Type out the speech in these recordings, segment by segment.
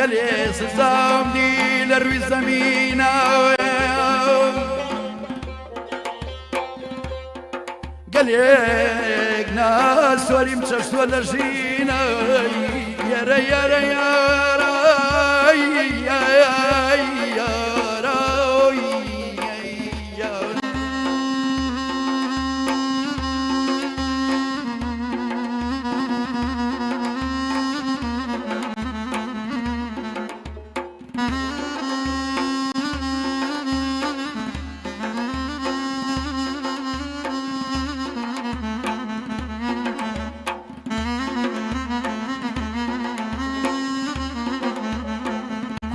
قلي سزامني لروي زمينا قليك ناس وريم تشتو لجينا يا ري يا ري يا ري يا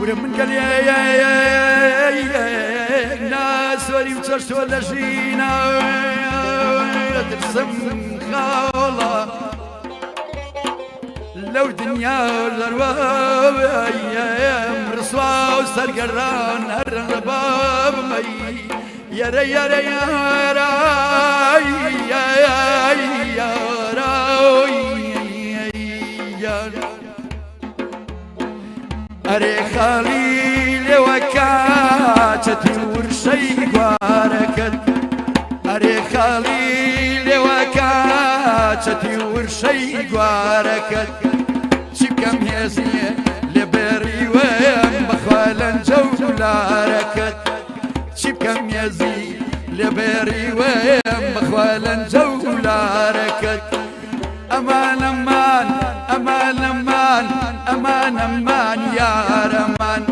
ري من قال يا ناس وريم تشتو لجينا ترسم خاولا لو دنيا الأرواح يا مرسوا وسرقران الرباب مي يا ري يا ري يا ري يا ري أري خليل وكاتتي ورشي قاركت أري خليل وكاتتي ورشي قاركت شبكم هزي لبري ويم بخوالا جولا ركت شبكم هزي لبري ويم بخوالا جولا ركت أمان أمان أمان أمان أمان أمان يا رمان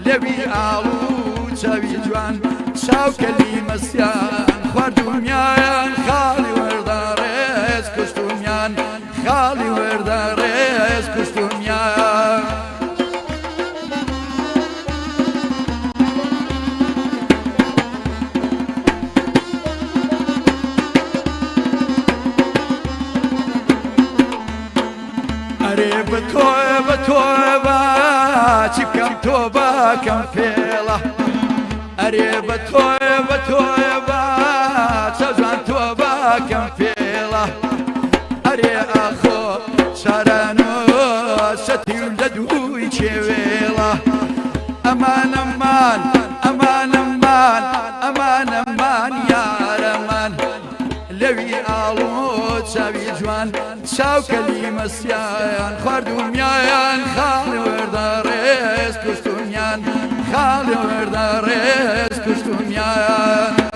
لبي آلو تشاوي جوان شاو كلمة سيان خواردوميان خالي ورداريز كشتوميان خالي ورداريز كشتوميان توبة توبة كم توبة كم فيلة أريبة توبة توبة شجان توبة كم فيلة أري أخو شرانو شتي ولدو يشويلة أمان أمان أمان أمان أمان أمان يا رمان لوي آلو تشاوي جوان شاو كلمة سيان خواردوميان خالي ورداريز كشتوميان خالي ورداريز كشتوميان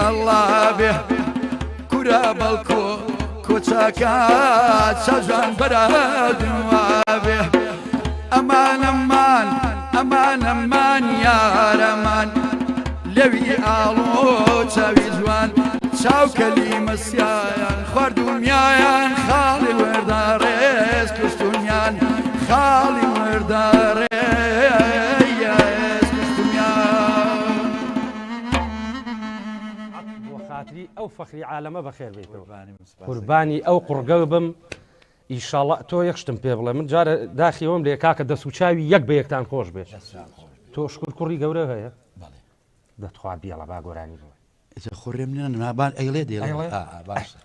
الله به كرة بالكو كوتشاكات شجان براد وابه أمان أمان أمان أمان يا رمان لوي آلو تشاوي جوان شاو كلمة سيان خواردوميان خالي ورداريز كشتوميان خالي ورداريز ئەو فەخری عالەمە بەخێر بێتەوە قوربانی ئەو قورگەوبم ئیشاڵڵا تۆ یەخشتم پێ بڵێ من جارە داخیەوەم لێ کاکە دەسوچاوی یەک بە یەکتان خۆش بێت تۆ شکر کوڕی گەورە هەیە دەتخوا بیاڵە با گۆرانی بۆ خوڕێم نابان ئەیڵێ دێ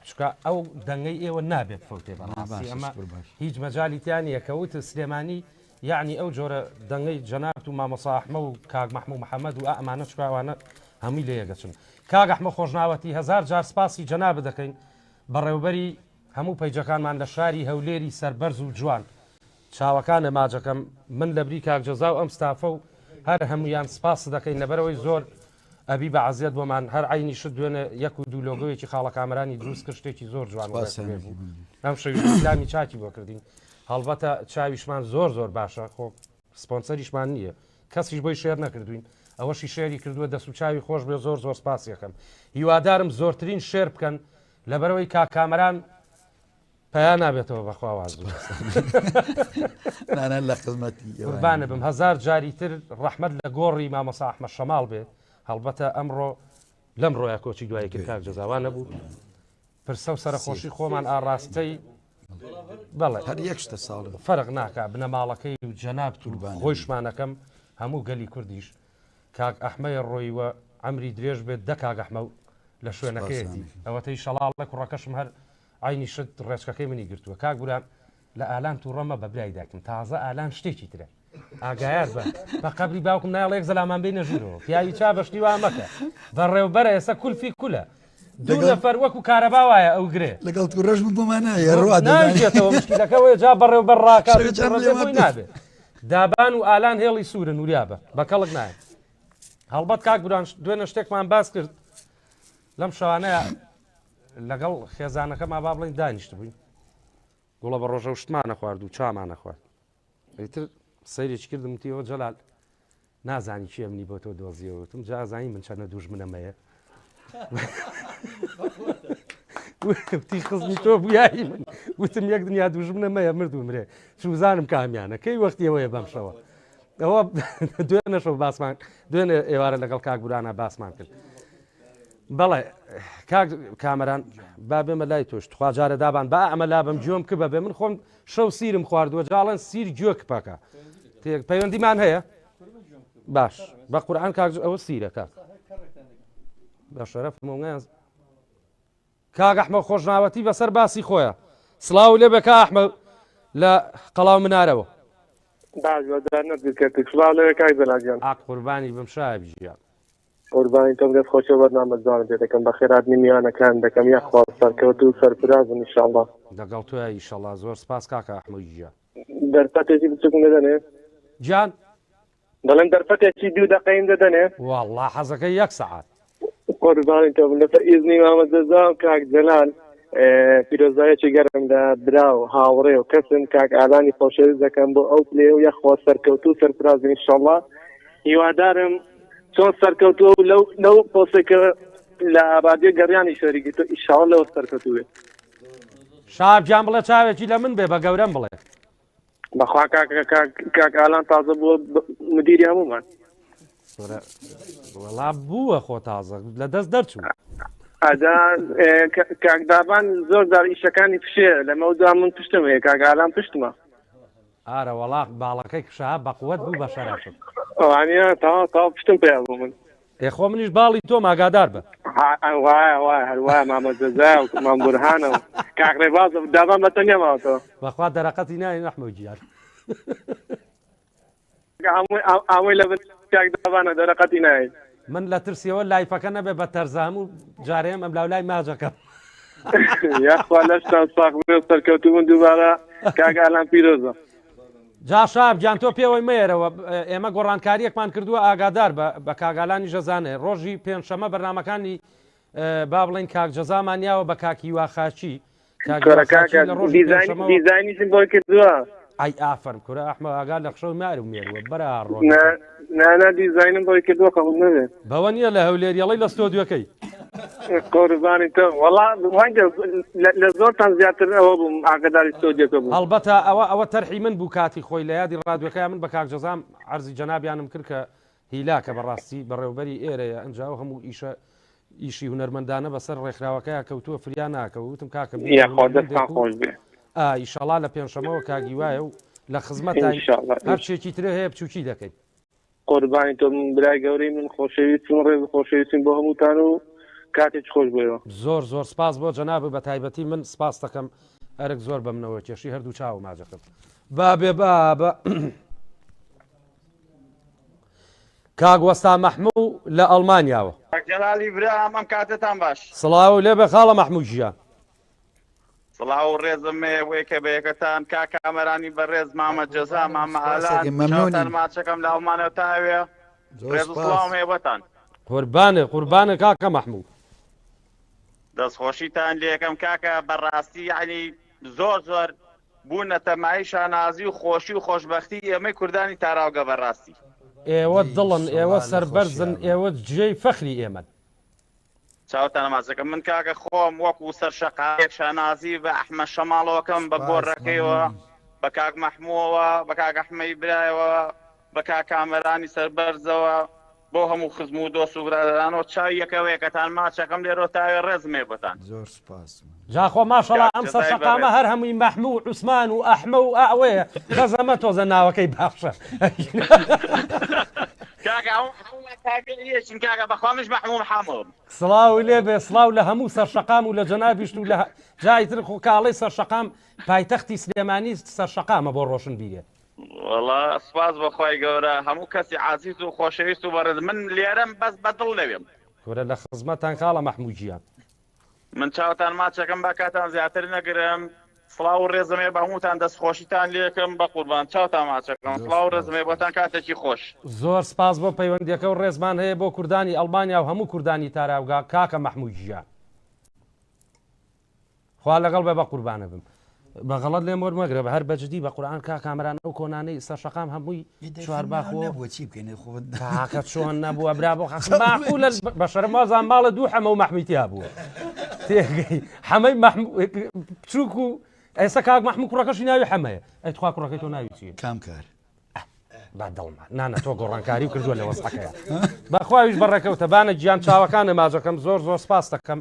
چکە ئەو دەنگەی ئێوە نابێت فەوتێ بەڕاستی ئەمە هیچ مەجاالیتیان یەکەوت سلێمانی یعنی ئەو جۆرە دەنگەی جەنابەت و مامۆستا ئەحمە و کاک مەحموود محەممەد و ئەمانە چکاوانە هەمووی لێ یەگەچن کاک ئەحمە خۆشناوەتی هزار جار سپاسی جەنابەت دەکەین بەڕێوەبەری هەموو پەیجەکانمان لە شاری هەولێری سەربەرز و جوان چاوەکانە ماجەکەم من لە بری کاک جەزا و ئەم ستافە و هەر هەمویان سپاس دەکەین لەبەرەوەی زۆر ئەبی بە عەزیەت بۆمان هەر عینی شت دوێنێ یەک و دوو لۆگۆیەکی خاڵە کامەرانی دروست کرد شتێکی زۆر جوان ئەم شەوی ئیسلامی چاکی بۆ کردین هەڵبەتە چاویشمان زۆر زۆر باشە خۆ سپۆنسەریشمان نییە کەسیش بۆی شێر نەکردوین ئەوەشی شێری کردووە دەست و چاوی خۆش بێ زۆر زۆر سپاس یەکەم هیوادارم زۆرترین شێر بکەن لەبەرەوەی کاکامەران پیا نابێتەوە بەخواواز نانە لە خزمەتی قوربانە بم هزار جاریتر ڕەحمەت لە گۆڕی مامۆستا ئەحمەد شەماڵ بێ هەڵبەتە ئەمڕۆ لەم ڕۆیە کۆچی دوایی کرد کاک جەزاوانە بوو پرسە و سەرخۆشی خۆمان ئاڕاستەی بەڵێ هەر یەک شتە ساڵ فەرق ناکە بنەماڵەکەی و جەناب خۆشمانەکەم هەموو گەلی کوردیش کاک ئەحمەی ڕۆیوە ئەمری درێژ بێت دە کاک ئەحمە لە شوێنەکەیەتی ئەوەتەی شەڵاڵە کوڕەکەشم هەر ئاینی شت ڕێچکەکەی منی گرتووە کاک بوران لە ئالان تووڕەمە بە برای داکەم تازە ئالان شتێکی ترە ئاگایار بە بە قەبری باوکم ناڵێک زەلامان بێ نەژورەوە پیاوی چا بەشتی وا مەکە بەڕێوبەرە ئێستا کولفی کولە دوو نەفەر وەکو کارەبا وایە ئەو گرێ لەگەڵ تووڕەش بۆمانایە ڕوا ناژێتەوە مشکلەکەەوەی جا بەڕێوبەر ڕاکاتەوەی نابێت دابان و ئالان هێڵی سوورن وریابە بە کەڵک نایە هەڵبەت کاک بوران دوێنە شتێکمان باس کرد لەم شەوانەیە لەگەڵ خێزانەکەما با بڵین دانیشت بووین گوڵە بە ڕۆژە و شتمانە خوارد و چامانە خوارد ئیتر سەیرێکی کردم وتیەوە جەلال نازانی چی ئەمنی بۆ تۆ دۆزیەوەتم جازانی من چەنە دوژمنەمەیە وتی خزمی تۆ بوویایی من وتم یەک دنیا دوژمنەمەیە مردومرێ شوزانم کامیانە کەی وەختیەوەیە بەم شەوە ئەوە دوێنەشەو باسمان دوێنێ ئێوارە لەگەڵ کاک بورانە باسمان کرد بەڵێ کاک کامەران با بێمە لای تۆش خواجارە دابان با ئەمە لابم گوێم کە بەبێ من خۆم شەو سیرم خواردووە جاڵەن سیر گوێ کپەکە پەیوەندیمان هەیە باش بە قورئان کاک ئەوە سیرە کاک بە شەرەفمەوەیان کاک ئەحمە خۆشناوەتی بەسەر باسی خۆیە سڵاو لێ بە کا ئەحمە لە قەڵاو منارەوە قوربانی بم شایە بژیان قوربانی تۆم دەست خۆشەوە بەرنامەجوانت پێ دەکەم بە خێراتنی میوانەکان دەکەم یاخوا سەرکەوت و سەرفرازن ئینشاءڵڵا لەگەڵ تۆیە ئینشاءڵڵا زۆر سپاس کاکە ئەحمەدی گیان دەرفەتێکی بچووکم دەدەنێ گیان دەڵێن دەرفەتێکی 2 دقەیم دەدەنێ والله حەزەکەی 1 سەعات قوربانی تۆم لەسەر ئیزنی مامەزەزا و کاک جەلال پیرۆزایەکی گەرم لە برا و هاوڕێ و کەسن کاک ئالانی خۆشەویست دەکەم بۆ ئەو پلێ و یاخوا سەرکەوت و سەرفرازن ئینشاءڵڵا هیوادارم چۆن سەرکەوتووە و لەو پۆسێکە لە ئابادیە گەڕیانی شەریکی تۆ ئینشاءڵڵا لەوە سەرکەوتووێ شابجان بڵێ چاوێکی لە من بێ بە گەورەم بڵێ بەخوا کاک ئالان تازە بووە مدیری هەموومان وەڵا بووە خۆ تازە لە دەست دەرچوو ئەدا کاک دابان زۆر دار ئیشەکانی پشێ لەمەودا من پشتم هەیە کاک ئالان پشتمە ئارە وەڵا باڵەکەی کشا بەقووەت بوو بە شەرافت ئەوانە تاوا پشتم پێیا بوو من خۆ منیش باڵی تۆ ئاگادار بە وایە هەروایە مامەزەزا و مام بورهانە و کاک ڕێباز دابان بەتەنیا ماوەتەوە بەخوا دەرەقەتی ناین ئەحمەد گیان ئەوەی لە کاک دابانە دەرەقەتی ناین من لە ترسیەوە لایفەکە نەبێ بە تەرزام و جارەیەم ئەم لاولای ماجەکەم یاخوا لەشتان ساق سەرکەوتوون دووبارە کاک ئالان پیرۆزە جا شاب گیان تۆ پێوەی مێرەوە ئێمە گۆڕانکاریەکمان کردووە ئاگادار بە کاگالانی ژەزانێ ڕۆژی پێنجشەمە بەرنامەکانی با بڵین کاک جەزامانیاوە بە کاکی واخاچی دیزاینیشم بۆی کردووە ئای ئافەرم کورە ئەحمە ئاگا لە خشەو مار و مێروە بەرە ڕۆ نانا دیزاینم بۆی کردووە قبول نەبێ بەوە نییە لە هەولێریەڵی لە ستۆدیۆکەی قوربانی تۆ وەڵا لە زۆرتان زیاتر ئەوە بووم ئاگاداری ستۆدیۆکە بوو هەڵبەتە ئەوە تەرحی من بوو کاتی خۆی لە یادی ڕادیۆکەیان من بە کاک جەزام عەرزی جەنابیانم کرد کە هیلاکە بەڕاستی بەڕێوبەری ئێرەیە ئەنجاو هەموو ئیشی هونەرمەندانە بەسەر ڕێکخراوەکەیە کەوتووە فریا ناکە وتم کاکە ئیشەڵا لە پێنجشەمەوە کاگی وایە و لە خزمەت هەر شتێکی ترە هەیە بچووکی دەکەیت قوربانی تۆ برای گەورەی من خۆشەویستم ڕێز خۆشەویستیم بۆ هەمووتان و کاتێک خۆش بۆیەوە زۆر سپاس بۆ جەناب بە تایبەتی من سپاس دەکەم ئەرک زۆر بەمنەوە کێشی هەردوو چاو ماجەکەم بابێ بابە کاک وەستا مەحموو لە ئەڵمانیاوە جەلالی برا ئەم کاتتان باش سڵاو لێ بە خاڵە مەحموود ژیان سڵاو و ڕێزم وێکە بەیەکەتان کاک ئەمەرانی بەڕێز مامە جەزا مامە ئالان ماچەکەم لە ئەڵمانەوە تاوێ ڕێز سڵاو هێبەتان قوربانە کاکە مەحموود دەستخۆشیتان لێکم کاکە بەڕاستی یعنی زۆر بوونە تەمای شانازی و خۆشی و خۆشبەختی ئێمەی کوردانی تاراوگە بەڕاستی ئێوە دڵن ئێوە سەربەرزن ئێوە جێی فەخری ئێمەن چاوتان مازەکە من کاکە خۆم وەکو سەرشەقایەک شانازی بە ئەحمەد شەماڵەوەکەم بە گۆڕەکەیەوە بە کاک مەحمووەوە بە کاک ئەحمەی برایەوە بە کاک کامەرانی سەربەرزەوە بۆ هەموو خزم و دۆست و برادرانەوە چاوی یەکەوەیەکەتان ماچەکەم لێرۆ تاوێ ڕێزمێ بەتان زۆر سپاس جاخۆ ماشەڵا ئەم سەرشەقامە هەر هەمووی مەحموو و عوسمان و ئەحمە و ئەوەیە خەزەمە تۆزە ناوەکەی باخشە کاکە بەخوامیش مەحموو محەممەد سڵاو لێ بێ سڵاو لە هەموو سەرشەقام و لە جەنابیشت و لە جایتر خۆ کاڵەی سەرشەقام پایتەختی سلێمانی سەرشەقامە بۆ ڕۆشن بیرێ وەڵا سپاس بەخوای گەورە هەموو کەسی عزیز و خۆشەویست و بەڕێز من لێرەم بەس بەدڵ لەوێم گەورە لە خزمەتان کاڵە مەحموودجیان من چاوتان ماچەکەم با کاتان زیاتر نەگرم سڵاو و ڕێزمێ بە هەمووتان دەستخۆشیتان لێکم بە قوربان چاوتان ماچەکەم سڵاو و ڕێزمێ بۆتان کاتێکی خۆش زۆر سپاس بۆ پەیوەندیەکە و ڕێزمان هەیە بۆ کوردانی ئەڵمانیا و هەموو کوردانی تاراوگا کاکە مەحموودجیان خوا لەگەڵ بێ بە قوربانە بم بەغەڵەت لێم وەرمەگرە بە هەر بەجددی بە قورآن کامران ئەو کۆنانەی سەرشەقام هەمووی چوارباخۆ کاکە چۆن نەبووە برا بۆ خەخماقولە بە شەرمازان ماڵە دوو حەمە و مەحمیتیا بووە تێگەی حەمەی بچووک و ئێستا کاک مەحموود کوڕەکەشی ناوی حەمەیە ئەی تخوا کوڕەکەی تۆ ناوی چیە کام کار با دڵمان نانە تۆ گۆڕانکاری کردووە لە وەستەکەیە بەخواویش بەڕێکەوتە بانە گیان چاوەکانە ماجەکەم زۆر زۆر سپاس دەکەم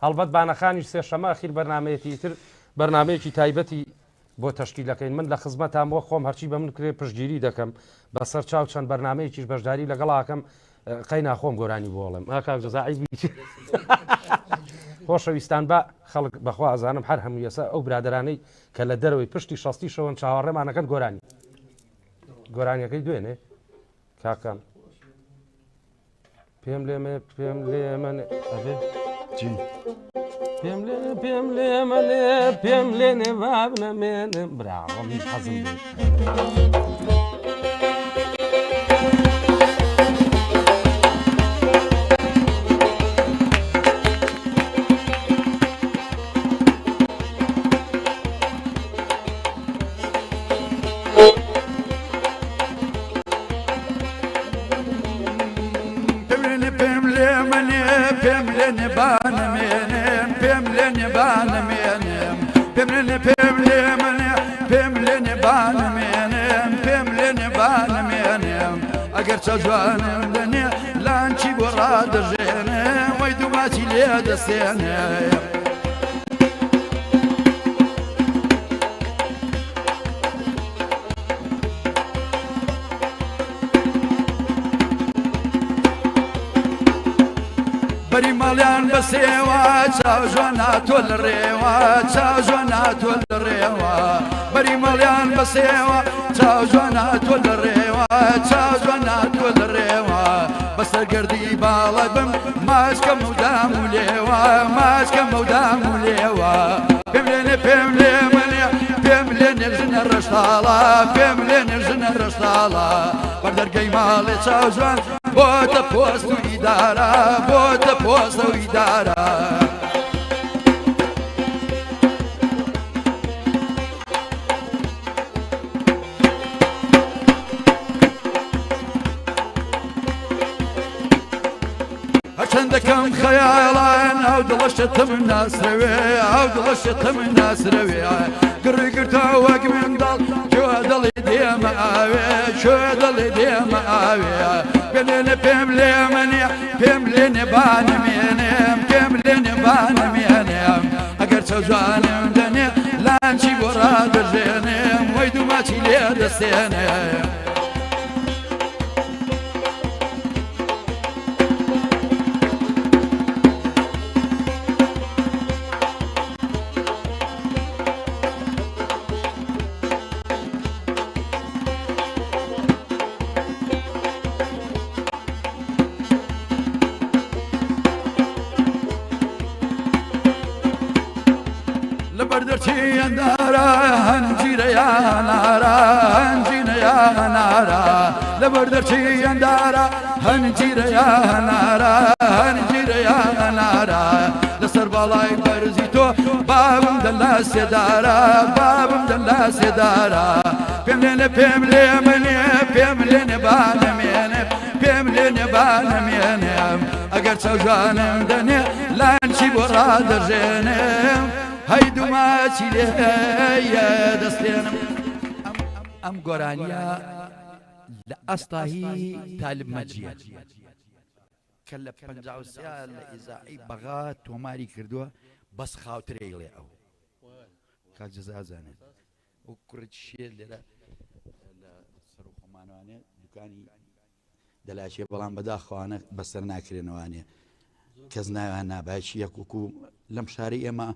هەڵبەت بانەخانیش سێشەمە ئەخیر بەرنامەیەکی تر بەرنمەیەکی تایبەتی بۆ تەشکیلەکەین من لە خزمەتان بۆ خۆم هەرچی بە من کرێ پشتگیری دەکەم بەسەر چاو چەند بەرنمەیەکیش بەشداری لەگەڵاکەم قەی ناخۆم گۆرانی بۆڵم ئاکاک جەزاعی بیت خۆشەویستان بە خەڵک بەخوا ئەزانم هەر هەموو ێسا ئەو برادرانەی کە لە دەرەوەی پشتی شەستی شەوەن چاوەڕێمانەکەن گۆرانیەکەی دوێنێ کاکەم پێم لێمێ پێم لێمە ئەبێ پێم لێنێ وابنەمێنم براوەم هیچ حەزم بێت ئەگەر چەجوانم لەنێ لانچی بۆ ڕادەژێنێ وەی دووماچی لێ دەستێنێ بەری ماڵیان بەسێوە چاوژوان هاتۆ لە ڕێوە چاوژوان هاتۆ لە ڕێوە بەری ماڵیان بەسێوە چاوژوان هاتۆ لە ڕێوە چاوژوان هاتۆ لە ڕێوە بەسەرگەردی باڵە بم ماچکە مەودام و لێوە ماچکە مەودام و لێوە پێم لێنێ پێم لێ منێ پێم لێنێ ژنە ڕەشتاڵە پێم لێنێ ژنە ڕەشتاڵە بەردەرگەی ماڵێ چاوژوان بۆتە پۆست و ئیدارە بۆتە پۆستە و ئیدارە هەرچەندەکەم خەیاڵان ئەو دڵەشتە من ناسرەوێ ئەو دڵەشتە من ناسرەوێ گڕی گرتە وەک منداڵ کوێ دڵی دێمە ئاوێ کوێ دڵی دێمە ئاوێ پێم پێم لێ منێ پێم لێنێ بانەمێنێم پێم لێنێ بانەمێنێم ئەگەر چەجوانم دەنێ لانچی بۆ ڕادەژێنێم وەی دووماچی لێ دەستێنێم لەبەردەرچی ئەندارە هەنجیرە یا هەنارە هەنجیرە یا هەنارە لەسەر باڵای بەرزی تۆ بابم دەلا سێدارە بابم دەلا سێدارە پێم لێنێ پێم لێ منێ پێم لێنێ بانەمێنێ پێم لێ نێبانەمێنێم ئەگەر چەوژانم دەنێ لانچی بۆ ڕادەژێنێم هەیدوو ماچی لێیە دەستێنم ئەم گۆرانیە لە ئەستاهی تالب مەجیە کە لە 53 لە ئیزاعی بەغا تۆماری کردووە بەس خاوترێڵێ ئەو کاک جەزازانێت و کوڕێکی شێر لێرە لە سەر و خۆمانوانێ دوکانی دەلاشێ بەڵام بەداخواانە بەسەر ناکرێنەوانێ کەس ناوان نابایکی یەکوکو لەم شارەی ئێمە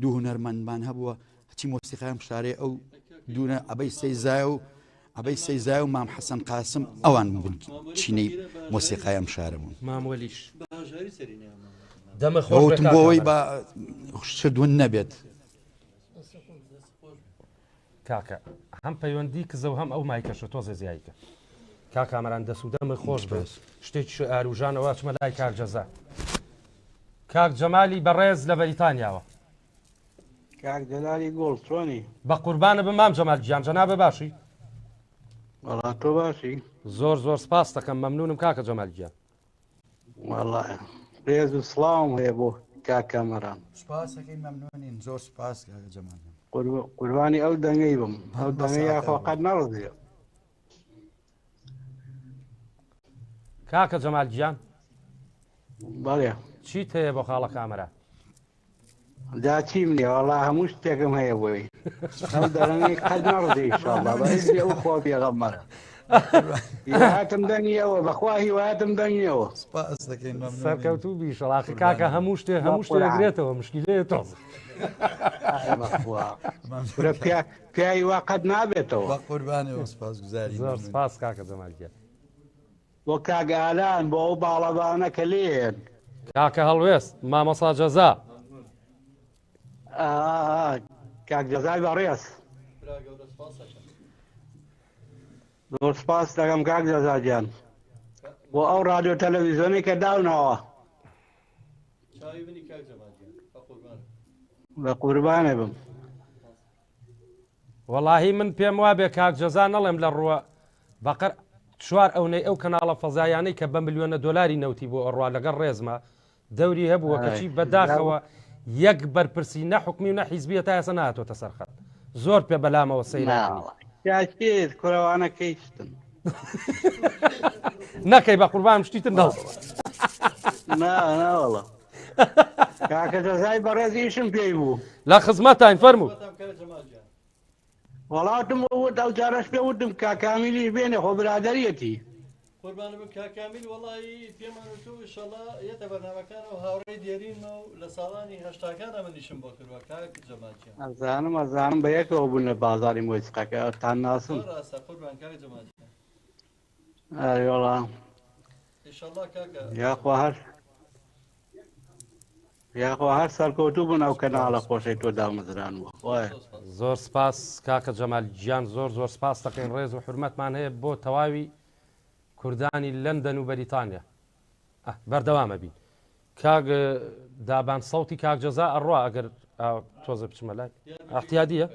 دوو هونەرمەندمان هەبووە هەچی مۆسیقایم شارێ ئەو دوونە ئەبەی سەیزای و مام حەسەن قاسم ئەوان بوون چینەی مۆسیقایم شارە بوون ماموەلیش ئەوتم بۆەوەی بە شدون نەبێت کاکە هەم پەیوەندی کزە و هەم ئەو مایکەشە تۆزە زیایکە کاک کامەران دەسوودەمە خۆش بێت شتێکی ئاروژانەوە چمە لای کاک جەزا کاک جەمالی بەڕێز لە بەریتانیاوە کاک جەلالی گۆڵ چۆنی بە قوربانە بم مام جەمال گیان جەنابە باشی وەڵا تۆ باشی زۆر سپاس دەکەم مەمنونم کاکە جەمال گیان وەڵایە ڕێز و سڵاوم هەیە بۆ کاک کامەران سپاسەکەی مەمنونین زۆر سپاس کاکە جەمال قوربانی ئەو دەنگەی بم ئەو دەنگەی یاخوا قەت نەڕزیە کاکە جەمال گیان بەڵێ چیت هەیە بۆ خاڵە کامەرە جا چیم نییە وەڵا هەموو شتێکم هەیە بۆی ئەو دەنگەی قەت نەڕزی ئینشاڵڵا بەئیزنی ئەو خوا پێغەمبەرە هیوایەتم دەنگیەوە بەخوا هیوایەتم دەنگیەوە سپاس دەکەین مەمنون سەرکەوتوو بیشەڵاقی کاکە هەموو شتێگرێتەوە مشکلەیە تۆز پیاوی وا قەت نابێتەوە بە قوربانەوە سپاس گوزاری زۆر سپاس کاکە جەمال گیان بۆ کاگالان بۆ ئەو باڵەبانە کە لێن کاکە هەڵوێست مامەسا جەزا کاک جەزای بەڕێز زۆر سپاس دەکەم کاک جەزاجیان بۆ ئەو رادیۆ تەلەڤیزیۆنی کە داونەوە بە قوربانێ بم وەڵاهی من پێم وابێ کاک جەزا نەڵێم لە ڕووە بەقەر چوار ئەوەی ئەو کەناڵە فەزایانەی کە بە ملیۆنە دۆلاری نەوتی بۆ ئەڕوا لەگەڵ ڕێزمە دەوری هەبووە کەچی بەداخەوە یەک بەرپرسی نەحکمی و نەحیزبیە تا ئێستا نهاتۆتە سەرخەت زۆر پێ بەلامەوە سەیرانی یاچێت کوڕەوانە کەیشتن نەکەی بە قوربان شتیتن دەڵ ناوەڵە کاکە جەزای بەڕێز ئیشم پێی بوو لە خزمەتان فەرموو وڵاتم وت ئەو جارەش پێ وتم کاکامیلی بێنێ خۆ برادەریەتی قوربانە بم کاکامیل وەڵی پێمان وتو ئینشەڵا یەتە بەرنامەکانەوە هاوڕێی دێرینمە و لە ساڵانی هەشتاکانە منیشم بۆ کردووە کاک جەمالجیان ئەزانم بە یەکەوە بوون لە بازاری مۆسیقەکە تان ناسم ڕاستە قوربان کاک جەمالجیان وەڵا ئینشەڵا کاکە یاخوا هەر سەرکەوتوو بوون ئەو کەناڵە خۆشەی تۆ دامەزران بووە زۆر سپاس کاکە جەمال گیان زۆر سپاس دەکەین ڕێز و حرمەتمان هەیە بۆ تەواوی کوردانی لەندەن و بەریتانیا بەردەوامە بین کاک دابان سەوتی کاک جەزا ئەڕوا ئەگەر تۆزە بچمە لای ئەحتیادیە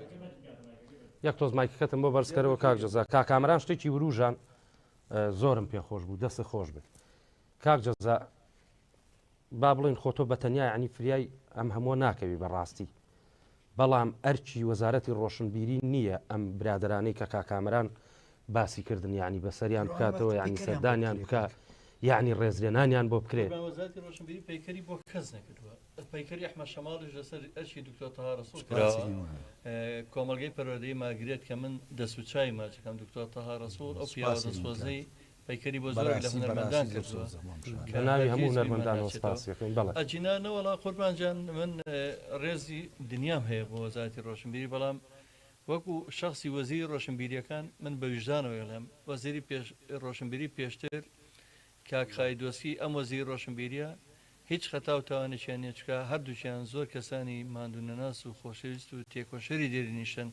یەک تۆز مایکەکەتم بۆ بەرزکەرەوە کاک جەزا کاکامەران شتێکی وروژان زۆرم پێ خۆش بوو دەست خۆش بێت کاک جەزا با بڵین خۆتۆ بە تەنیا عنی فریای ئەم هەموو ناکەوی بەڕاستی بەڵام ئەرچی وەزارەتی ڕۆشنبیری نییە ئەم برادرانەی کە کاکامەران باسی کردن یعنی بەسەریان بکاتەوە یعنی سەردانیان بکە یعنی ڕێزلێنانیان بۆ بکرێت وەزارەتی ڕۆشنبیری پەیکەری بۆ کەس نەکردووە پەیکەری ئەحمەد شەماڵیش لەسەر ئەرچی دکتۆر تەها ڕەسوڵ کۆمەلگەی پەروەردەیی ماگرێت کە من دەسوچای ماچەکەم دکتۆر تەها ڕەسوڵ ئەو پیاوە دەسۆزەی پەیکەری بۆ زۆر لە هونەرمەندان کردووە ناوی هەموو هونەرمەندانەوە سپاسیەکەین بەڵێ ئەجینانە وەڵا قوربانجان من ڕێزی دنیام هەیە بۆ وەزارەتی ڕۆشنبیری بەڵام وەکو شخصی وەزیری ڕۆشنبیریەکان من بە ویژدانەوە گەڵێم وەزیری ڕۆشنبیری پێشتر کاک خایدۆسی ئەم وەزیری ڕۆشنبیریە هیچ خەتا و تاوانێکیان نییە چکە هەردووچیان زۆر کەسانی ماندوونەناس و خۆشەویست و تێکۆشەری دێرینیشتن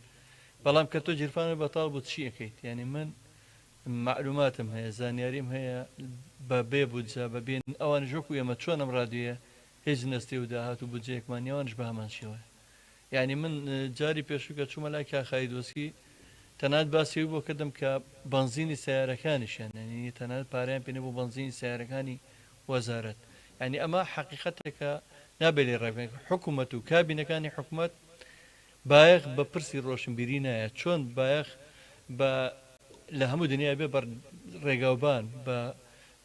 بەڵام کە تۆ جیرفانە بەتاڵ بۆ چی ئەەکەیت یعنی من معلوماتم هەیە زانیاریم هەیە بە بێ بودجە بە بێن ئەوان ژۆکو ئێمە چۆنم ڕادویە هیچ نەستی و داهات و بودجەیەکمان ئەوانش بە هەمان شێوە یعنی من جاری پێشوکە چوومە لای کاخای دۆسی تەنات باسی بۆ کردم کە بنزینی سیارەکانیشیان ینی تەنات پاریان پێێنێ بۆ بنزینی سیارەکانی وەزارەت ینی ئەمە حقیقەتێکە نابێت ڕێ حکوومەت و کابینەکانی حکوومەت بایەخ بە پرسی ڕۆشنبیری نایە چۆن بایەخ بە لە هەموو دنیا بێ بەر ڕێگاوبان بە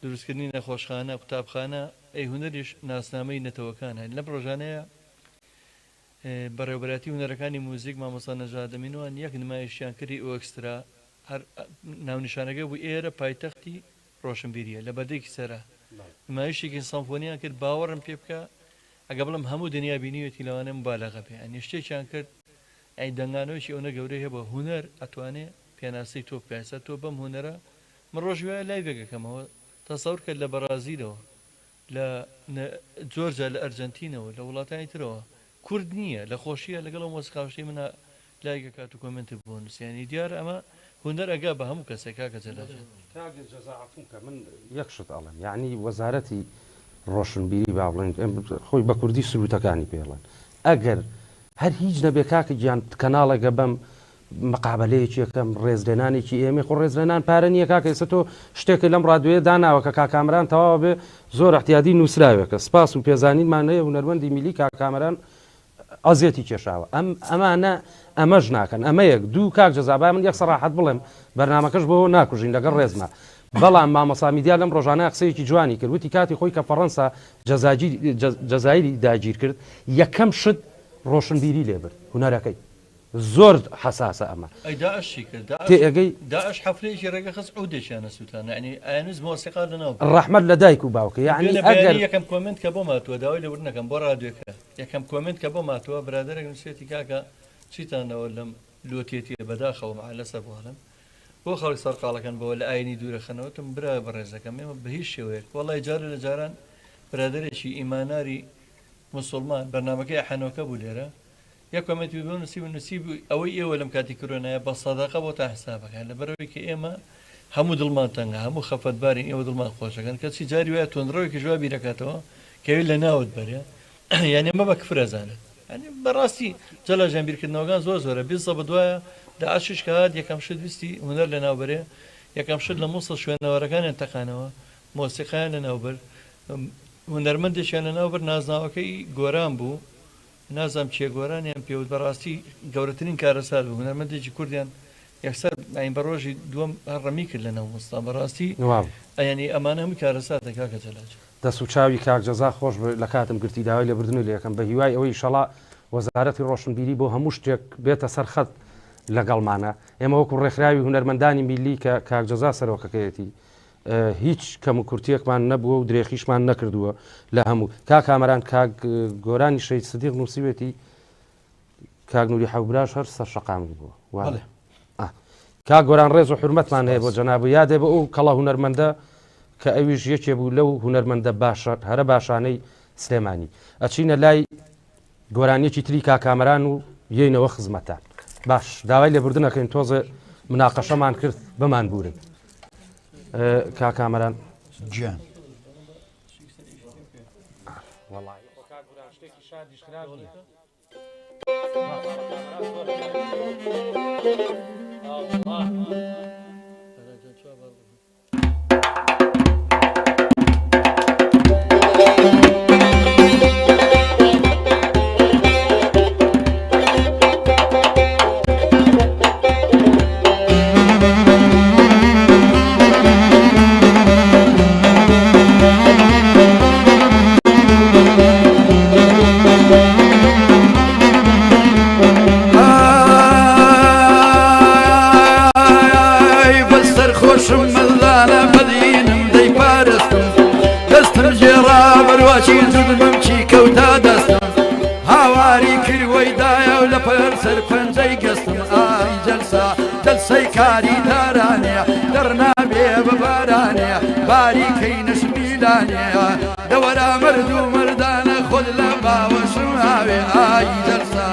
دروستکردنی نەخۆشخانە قوتابخانە ئەی هوەریش ناسنامەی نەتەوەکان هەن لە پرۆژانەیە بەڕێوبەتی هوەرەکانی موزیک مامۆستا نەژادەمینوان یەک نمایشیان کردی ئۆکسترا هەر ناونیشانەکە بوو ئێرە پایتەختی ڕۆشنبیریە لە بەردێکی سەرا نمایشێکی سەمفۆنیان کرد باوەڕم پێ بکە ئەگە بڵم هەموو دنیا بینیوەتی لەوانە مبالەغە بێ ئەنی شتێکیان کرد ئەی دەنگانەوەشی ئەوە گەورەی هەیە بە هوەر ئەتوانێت پێناسی تۆ بکایسە تۆ بەم هوەرە من ڕۆژ وایە لای بێگەکەمەوە تەسەور کرد لە بەرازیلەوە لە جۆرجا لە ئەرجنتینەوە لە وڵاتانی ترەوە کورد نییە لە خۆشیە لەگەڵ مۆسیقاوشەی منە لایگە کات و کۆمنت بۆ نووسیانی دیارە ئەمە هوەر ئەگا بە هەموو کەسێک کاکە جەلاجێت من یەکشت ئەڵێن یعنی وەزارەتی ڕۆشنبیری با بڵێن خۆی بە کوردی سروتەکانی پێڵێن ئەگەر هەر هیچ نەبێ کاکە گیان کەناڵێکە بەم مقابلەیەکی یەکەم ڕێزلێنانێکی ئێمە خۆ ڕێزلێنان پارە نییە کاکە ئێستا تۆ شتێکی لەم ڕادوێ داناوە کە کاکامران تەواو بێ زۆر احتیادی نووسراوێکە سپاس و پێزانینمانەیە هونەرمەندی میلی کاکامران ئازیەتی کێشاوە ئەمانە ئەمەش ناکەن ئەمە یەک دوو کاک جەزابای من یەک سەراحەت بڵێم بەرنامەکەش بۆ ناکوژین لەگەڵ ڕێزمە بەڵام مامۆستا میدیا لەم ڕۆژانە قسەیەکی جوانی کرد وتی کاتی خۆی کە فەڕەنسا جەزایری داگیر کرد یەکەم شت ڕۆشنبیری لێبرد هونەرەکەی زۆر حساسە ئەمە داعش حەفلەیەکی ڕێگە خست ئەو دێشیانە سووتانە ینی ئاینز مۆسیقا لەناو ڕەحمەت لە دایک و باوکە یعنی ئەگەر یەکەم کۆمنت کە بۆ ماتووە داوای لەور نەکەم بۆ ڕادیۆکە یەکەم کۆمنت کە بۆ ماتووە برادێک نووسێتی کاکە چیتانەوە لەم لۆتێتیە بەداخەوە لەسەر بڵم بۆ خەڵی سەرقاڵەکەن بەوە لە ئاینی دوورەخەنەوەتم برا بەڕێزەکەم ئێمە بە هیچ شێوەیەک وەڵی جارە لە جاران برادێکی ئیماناری مسلمان بەرنامەکەی حەنۆکە بوو لێرە یەک کۆمنتی بۆ نووسیب ئەوەی ئێوە لەم کاتی کۆرۆنایە بە سەداقە بۆ تا حسابەکە لە بەرەوەی کە ئێمە هەموو دڵمان تەنگە هەموو خەفەتبارین ئێوە دڵمان خۆشەکەن کەچی جاری وایە تۆندڕەوەیکی جوابی دەکاتەوە کەوی لە ناوت بەرێ یعنی ئەمە بە کفرەزانێت ینی بەڕاستی جەلاژیان بیرکردنەوەگان زۆر زۆرە بیستە بەدوایە داعشش کە هات یەکەم شت ویستی هونەر لە ناوبەرێ یەکەم شت لە مووسڵ شوێنەوەرەکانیان تەقانەوە مۆسیقایان لە ناوبەر هونەرمەندێکیان لە ناوبەر نازناوەکەی گۆران بوو نازام چیە گۆرانیان پێوت بەڕاستی گەورەترین کارەسات بوو هونەرمەندێکی کوردیان یەکسەر ئاین بە ڕۆژی دووەم ڕەمی کرد لە ناو مۆستا بەڕاستی ئەینی ئەمانە هەمووی کارەساتە کاکە جەلاج دەست و چاوی کاک جەزا خۆش لە کاتم گرتی داوای لە بردننی لە یەکەم بە هیوای ئەوەی شەڵا وەزارەتی ڕۆشنبیری بۆ هەموو شتێک بێتە سەرخەت لەگەڵمانە ئێمە وەکو ڕێکخراوی هونەرمەندانی میلی کە کاک جەزا سەرۆکەکەیەتی هیچ کەم و کورتیەکمان نەبووە و درێخیشمان نەکردووە لە هەموو کاک کامەران کاک گۆرانی شەید سدیق نووسیوێتی کاک نووری حەوبراش هەر سەر شەقامی بووە کاک گۆران ڕێز و حرمەتمان هەیە بۆ جەناب و یادێ بە ئەو کەڵە هونەرمەندە کە ئەویش یەکێ بوو لەو هونەرمەندە باشە هەرە باشانەی سلێمانی ئەچینە لای گۆرانیەکی تری کاک کامەران و یەینەوە خزمەتان باش داوای لێبوردنەکەین تۆزە مناقەشەمان کرد بمان بورن کاک کامەران گیان کاری دارانێ دەرنابێ بەبارانێ باریکەی نشمیلانێ دەوەرا مرد و مردانە خۆت لە باوەشم هاوێ ئای دەرسا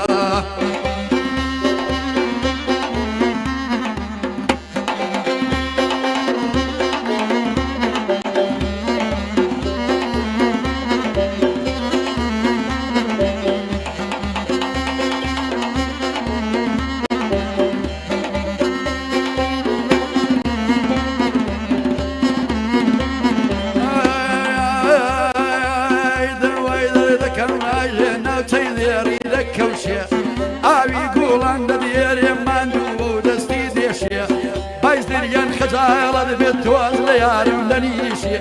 زريان خجالة بتوز ليارم لنيشي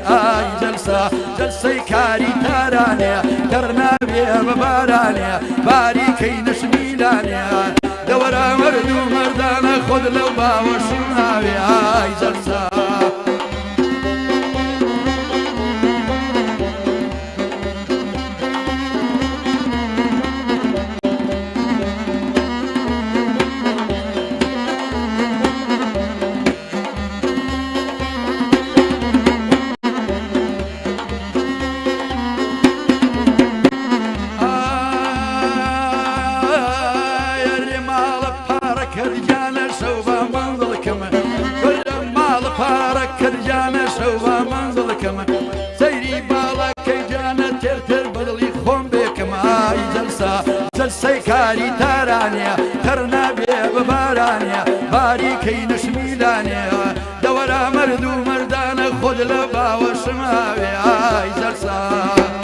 جلسة جلسة كاري تارانيا ترنابي ببارانيا باري كي نشميلانيا دورا مردو مردانا خذ لو باوشنا بهاي جلسة جلسة كاري تارانيا ترنابي ببارانيا باري كي نشميلانيا دورا مردو مردانا خذ لبا وشماوي هاي جلسة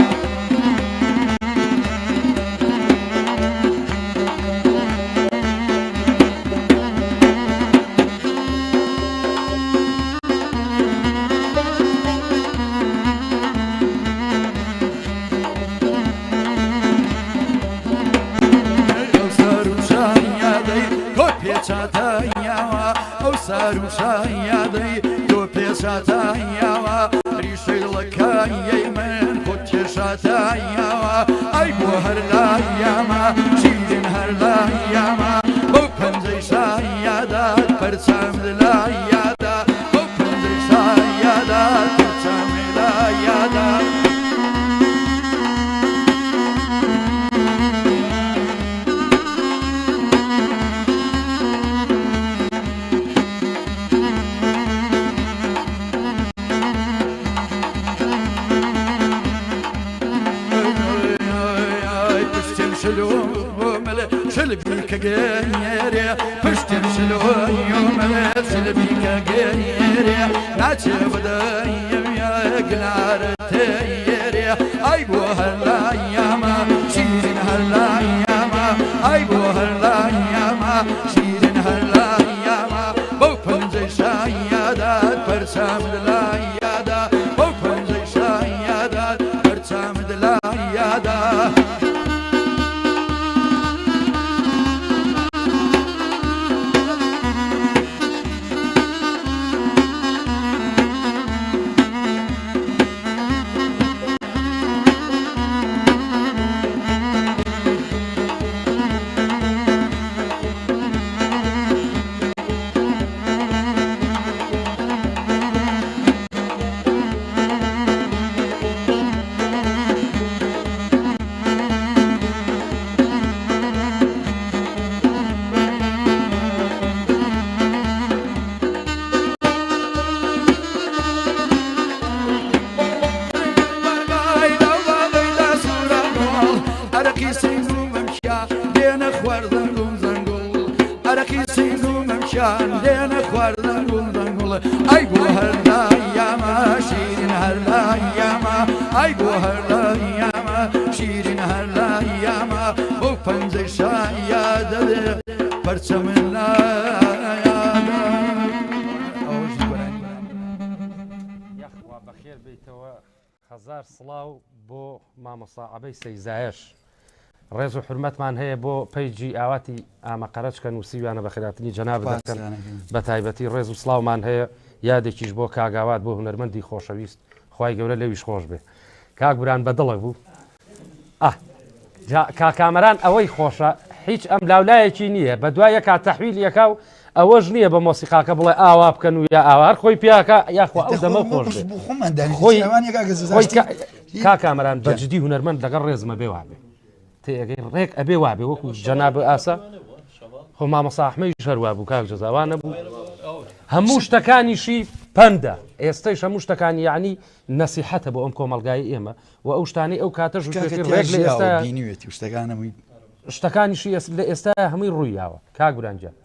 او ساروشايا دي دو بيشاتايا ريشي لكايا من كنت شاتايا اي بو هرلايا ما شيرين هرلايا ما بوكن زي شايا دا برسام دلايا دا بوكن زي شايا دا برسام دلايا دا شلبي كجيري پشتم شلو يوم شلبي كجيري ناتي بدايم يا جنار تيري اي بو هلا ياما شيرين هلا ياما اي بو هلا ياما شيرين هلا ياما بوفن زي شايادات برسام دلايادا بوفن زي شايادات برسام دلايادا دينا خوردن گل ای بو هرلا یاما شیرین هرلا یاما ای بو هرلا یاما شیرین هرلا یاما بو پنج شاید پرچم لا یخوا بخیر بیتوا هزار سلاو بو مامۆستا عەبەی سەیزایەش ڕێز و حرمەتمان هەیە بۆ پەیجی ئاواتی ئامەقەرەچکە نووسیویانە بە خێراتنی جەناب دەکەن بە تایبەتی ڕێز و سڵاومان هەیە یادێکیش بۆ کاگاوات بۆ هونەرمەندی خۆشەویست خوای گەورە لەویش خۆش بێ کاک بران بەدڵە بوو کاکامەران ئەوەی خۆشە هیچ ئەم لاولایەکی نییە بە دوای کات تەحویل یەکاو ئەوەش نییە بە مۆسیقاکە بڵێ ئاوا بکەن و یا ئاوار خۆی پیاکە یاخوا ئەو دەمە خۆش بێ کاکامەران بەجددی هونەرمەند لەگەڵ ڕێزمە بێ وابێ تێگەی ڕێک ئەبێ وابێ وەکو جەناب ئاسا خۆ مامۆستا ئەحمەدی هەروە بوو کاک جەزاوانە بوو هەموو شتەکانیشی پەندە ئێستەش هەموو شتەکانی یعنی نەسیحەتە بۆ ئەم کۆمەڵگای ئێمە و ئەو شتانەی ئەو کاتەش ڕێک لە ئێستا شتەکانیشی لە ئێستا هەمووی ڕوویاوە کاک برانجان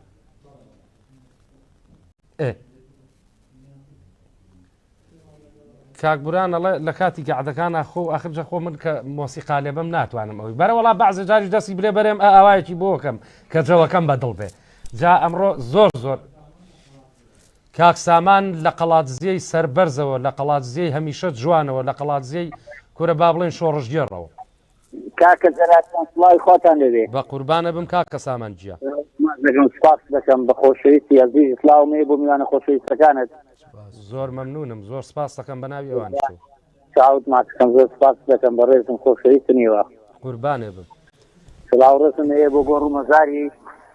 کاکبوران لە کاتی گەعدەکانە خۆ ئاخرجە خۆ من کە مۆسیقا لێ بەم ناتوانم ئەوی بەرەوەڵا بەعزە جاریش دەستی بلێ بەرێم ئاوایەکی بۆکەم کە جەوەکەم بەدڵ بێ جا ئەمڕۆ زۆر کاک سامان لە قەڵاتزیەی سەربەرزەوە لە قەڵاتزیەی هەمیشە جوانەوە لە قەڵاتزیەی کورە با بڵێن شۆڕژگێڕەوە کاکە جەلاتان سڵاوی خۆتان دەبێ بە قوربانە بم کاکە سامانجیە دەگەم سپاس دەکەم بە خۆشەویستی عەزیز سڵاومێ بۆ میوانە خۆشەویستەکانت زۆر مەمنونم زۆر سپاس دەکەم بە ناوی ئەوانیشەوە چاوت ماکەم زۆر سپاس دەکەم بە ڕێزم خۆشەویستنیوە قوربانێ بم سڵاو ڕێزم هەیە بۆ گۆڕ و مەزاری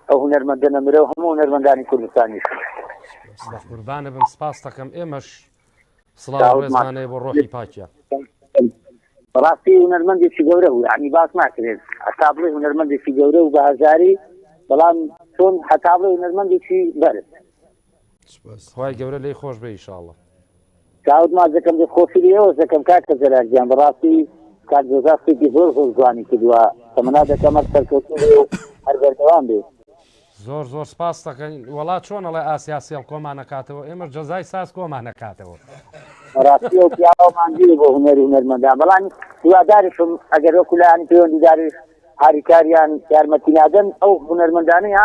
ئەو هونەرمەندە نەمرە و هەموو هونەرمەندانی کوردستانیش بە قوربانە بم سپاس دەکەم ئێمەش سڵاو ڕێزمانەیە بۆ ڕۆحی پاکیە ڕاستی هونەرمەندێکی گەورە بوو یعنی باس ناکرێت هەتا بڵێ هونەرمەندێکی گەورە و بەهەزاری بەڵام چۆن هەتا بڵێ هونەرمەندێکی بەرز خوای گەورە لێی خۆش بێ ئینشاءڵڵا چاوت ماز دەکەم دەستخۆشی لێەوە دەکەم کاکە جەلالگیان بەڕاستی کات جۆزافێکی زۆر زۆر جوانی کردووە تەمەنا دەکەم هەر سەرکەوتن هەر بەردەوام بێ زۆر زۆر سپاس دەکەین وڵات چۆن ئەڵێ ئاسیا سێڵ کۆمان نەکاتەوە ئێمەش جەزای ساز کۆمان نەکاتەوە ڕاستی ئەو پیاوەمان دیری بۆ هونەری هونەرمەندان بەڵام هیواداریشم ئەگەر وەکو لایانی پەیوەندیداریش هاریکاریان یارمەتی نادەن ئەو هونەرمەندانەی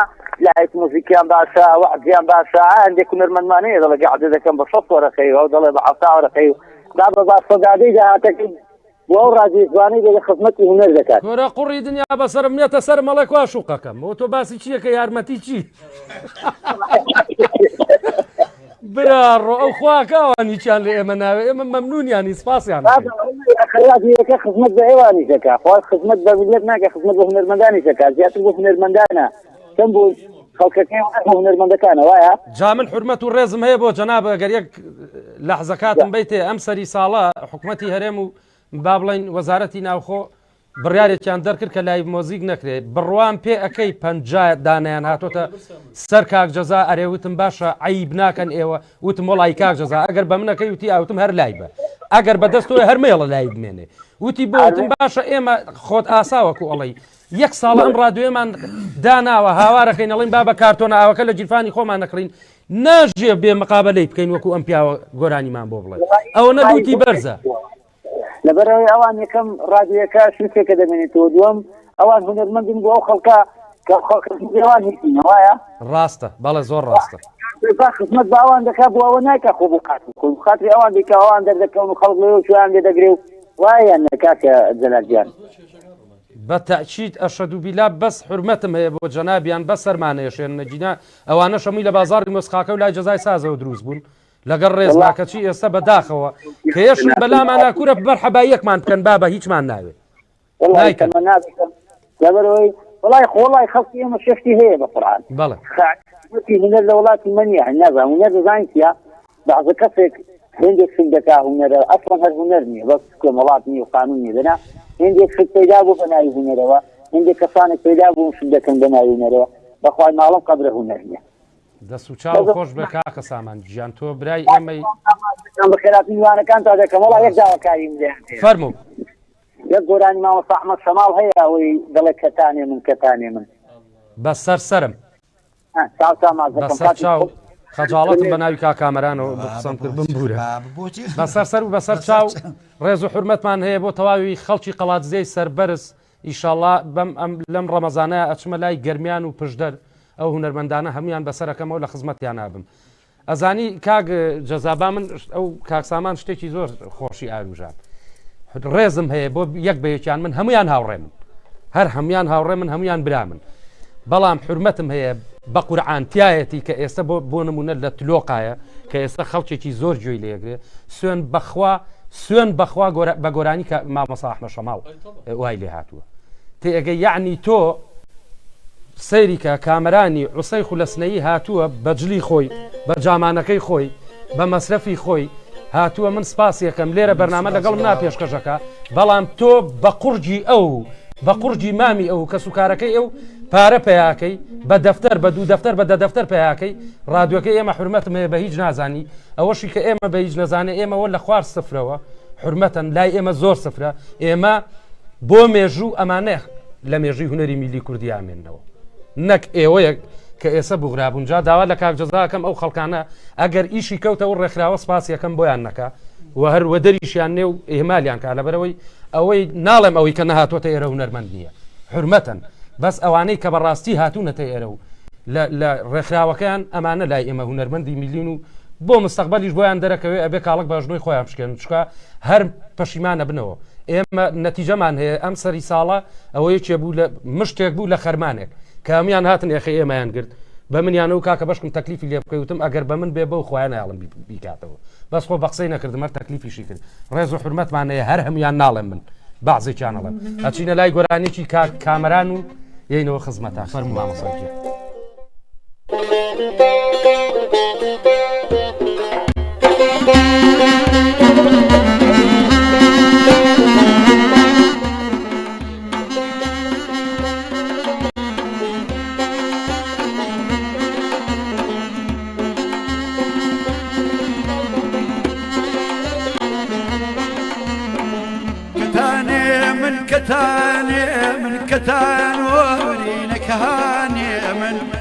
لایەک موزیکیان باشە وەعزیان باشە هەندێک هونەرمەندمانەیە دەڵێ گەعدە دەکەم بە 6 وەرەقەی و دەڵێ بە 7 وەرەقەی و دا بە باشسەدادەی داهاتەکەی بۆ ئەو ڕازی جوانەی دەگە خزمەتی هونەر دەکات کۆرە قوڕی دنیا بەسەرم نێتە سەر مەڵێ کوا شوقەکەم بۆ تۆ باسی چییە کە یارمەتی چی برا ئەو خواکەوانیچیان لە ئێمە ناوێ ئێمە مەمنونیانی سپاسیان خەیاتیەکە خزمەت بە ئێوانی دەکات خوا خزمەت بە میلەت ناکە خزمەت بە هونەرمەندانی دەکات زیاتر بۆ هونەرمەندانە کەم بۆ خەڵکەکەی هونەرمەندەکانە وایە جا من حرمەت و ڕێزم هەیە بۆ جەناب ئەگەر یەک لەحزەکاتم بیتێ ئەم سەری ساڵە حکوومەتی هەرێم و با بڵێن وەزارەتی ناوخۆ بڕیارێکیان دەرکرد کە لای مۆزیک نەکرێت بڕوان پێ ئەەکەی 50 دانیان هاتۆتە سەر کاک جەزا ئەرێوتم باشە عیب ناکەن ئێوە وتم وڵی کاک جەزا ئەگەر بە منەکەی وتی ئاوتم هەر لای بە ئەگەر بەدەستەوە هەرمێڵە لای بمێنێ وتی بۆتم باشە ئێمە خۆت ئاساوەکو ئەڵی یەک ساڵ ئەم ڕادیۆمان داناوە هاوارەکەین ئەڵین با بە کارتۆنە ئاوەکە لە جیرفانی خۆمان نەکڕین ناژێ بێ مقابلەی بکەین وەکو ئەم پیاوە گۆرانیمان بۆ بڵێ ئەوە نەدوتی بەرزە لەبەرەوەی ئەوان یەکەم ڕادیۆکە شتێکە دەمێنێتەوە دووەم ئەوان هونەرمەندن بۆ ئەو خەڵکە کە خەڵکەوان هیچین وایە ڕاستە بەڵێ زۆر ڕاستە خزمەت بە ئەوان دەکات بۆ ئەوە ناکە خۆ بۆ خاتری ئەوان دیکە ئەوان دەردەکەون و خەڵک لەوە شویان لێ دەگرێ و وایە نەکاکە جەلالگیان بە تەعکید ئەشهد بیلا بەس حرمەتم هەیە بۆ جەنابیان بە سەرمانەیەشێن نەجینا ئەوانە شەمووی لە بازاری مۆسقاکە و لای جەزای سازەوە دروست بوون لەگەڵ ڕێزناکەچی ئێستا بەداخەوە کە هێشن بەلامانە کوورە بەرحەباییەکمان بکەن بابە هیچمان ناوێت لەبەرەوەی وڵای خۆڵای خەڵکی ئێمە شەفتی هەیە بە قورئان بەڵێ هونەر لە وڵاتی منیە نازانم هونەر دەزانین چییە بەعزە کەسێک هێندێک شت دەکا هونەرە ئەسڵەن هەر هونەر نییە بەس وڵات نیە و قانون نیە دەنا هێندێک شت پەیدا بوو بە ناوی هونەرەوە هێندێک کەسانێک پەیدا بوون شت دەکەن بە ناوی هونەرەوە بەخوای ماڵم قەبرە هونەر نییە دەست و چاو خۆش بە کاکە سامان گیان تۆ برای ئێمەی بە خێراتی میوانەکان تا دەکەم وڵا یەک داواکاری فەرموو یەک گۆرانی مامۆستا ئەحمەد شەماڵ هەیە ئەوەی دەڵێ کەتانێ من کەتانێ من بەسەر سەرم بەسەر چاو خەجاڵەتم بە ناوی کاکامەرانەوە بقسەم کرد بمبورە بەسەر سەر و بەسەر چاو ڕێز و حرمەتمان هەیە بۆ تەواوی خەڵکی قەڵاتزیەی سەربەرز ئیشاڵڵا لەم ڕەمەزانەیە ئەچمە لای گەرمیان و پشدەر ئەو هونەرمەندانە هەمویان بەسەرەکەمەوە لە خزمەتیان نابم ئەزانی کاک جەزابا من ئەو کاکسامان شتێکی زۆر خۆشی ئاروژان ڕێزم هەیە بۆ یەک بەیەکیان من هەمویان هاوڕێ من هەر هەمویان هاوڕێ من هەمویان برا من بەڵام حرمەتم هەیە بە قورعانتیایەتی کە ئێستا بۆ نمونە لە تلۆقایە کە ئێستا خەڵکێکی زۆر گوێی لێگرێ سوێن بەخوا بە گۆرانی کە مامۆستا ئەحمەد شەماڵ وای لێ هاتووە تێ ئەگەی یعنی تۆ سەیری کە کامەرانی عوسەی خولەسنەیی هاتووە بەجلی خۆی بە جامانەکەی خۆی بە مەسرەفی خۆی هاتووە من سپاسیەکەم لێرە بەرنامە لەگەڵم ناپێشکەشەکە بەڵام تۆ بە قورجی ئەو بە قورجی مامی ئەو کە سوکارەکەی ئەو پارە پێیاکەی بە دەفتەر بە دوو دەفتەر بە دەفتەر پێیاکەی ڕادیۆکەی ئێمە حرمەتم هەیە بە هیچ نازانی ئەوەشی کە ئێمە بە هیچ نەزانێ ئێمەوە لە خوار سفرەوە حرمەتەن لای ئێمە زۆر سفرە ئێمە بۆ مێژوو ئەمانە لە مێژووی هونەری میلی کوردی ئامێننەوە نەک ئێوەیە کە ئێستا بوغرابوون جا داوا لە کاک جەزاکەم ئەو خەڵکانە ئەگەر ئیشی کەوتەوە ڕێکخراوە سپاسیەکەم بۆیان نەکا و هەر وەدەریشیان نێ و ئێمالیان کا لەبەرەوەی ئەوەی ناڵێم ئەوەی کە نەهاتوۆتە ئێرە هونەرمەند نییە حرمەتەن بەس ئەوانەی کە بەڕاستی هاتوونەتە ئێرە و لە ڕێکخراوەکەیان ئەمانە لای ئێمە هونەرمەندی میلین و بۆ مستەقبەلیش بۆیان دەرەکەوێ ئەبێ کاڵک باژنەوەی خۆیان بشکێن چکە هەر پەشیمانە بنەوە ئێمە نەتیجەمان هەیە ئەم سەری ساڵە ئەوەیە چێ بوو لە مشتێک بوو لە خەرمانێک کامیان هاتن یەخی ئێمەیان گرت بە منیانە و کاکە بەشکم تەکلیفی لێ بکەوتم ئەگەر بە من بێ بەو خۆیان ناڵم بیکاتەوە بەس خۆ بەقسەی نەکردمە تەکلیفیشی کرد ڕێز و حرمەتمانەیە هەر هەمویان ناڵێم من بەعزێکیانەڵێم ئەچینە لای گۆرانێکی کامەران و یینەوە خزمەتە فەرموو مامۆستاکێ كتان ورينك هاني من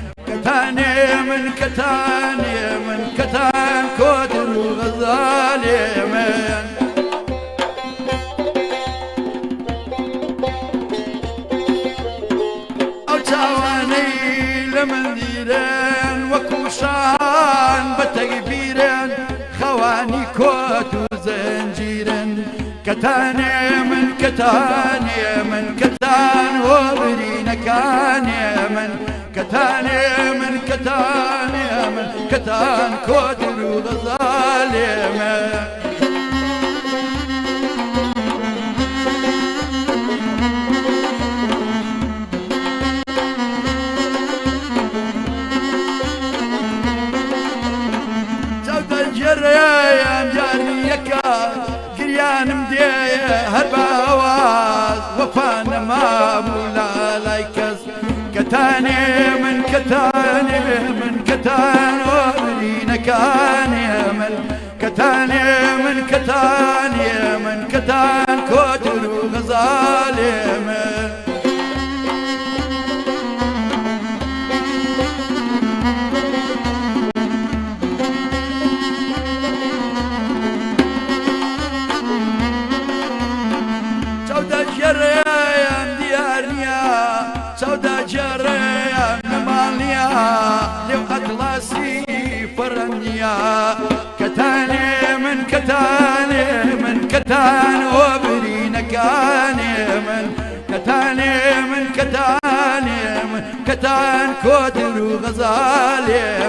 كتان كودر وغزالي من أو تعواني لمن ديرين وكوشان بتكبيرين خواني كوت وزنجيرين كتاني من كتان وبرينا كاني من كتان كودر وغزالي جود الجريان جاريكا قريان مديه هالبواز وفانا ما مولا لايكس كتاني من كتان وبرينا كاني من كتان كودر وغزالي سودا جريان ماليا لو أطلاسي فرنيا كتاني من كتان وبرينا كاني من كتان كودر وغزالي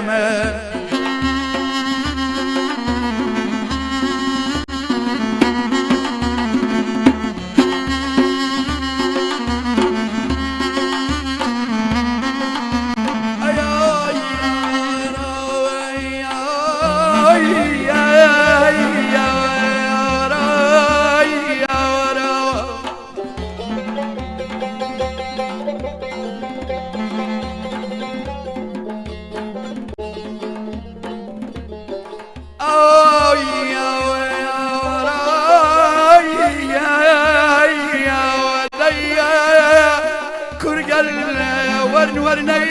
ورني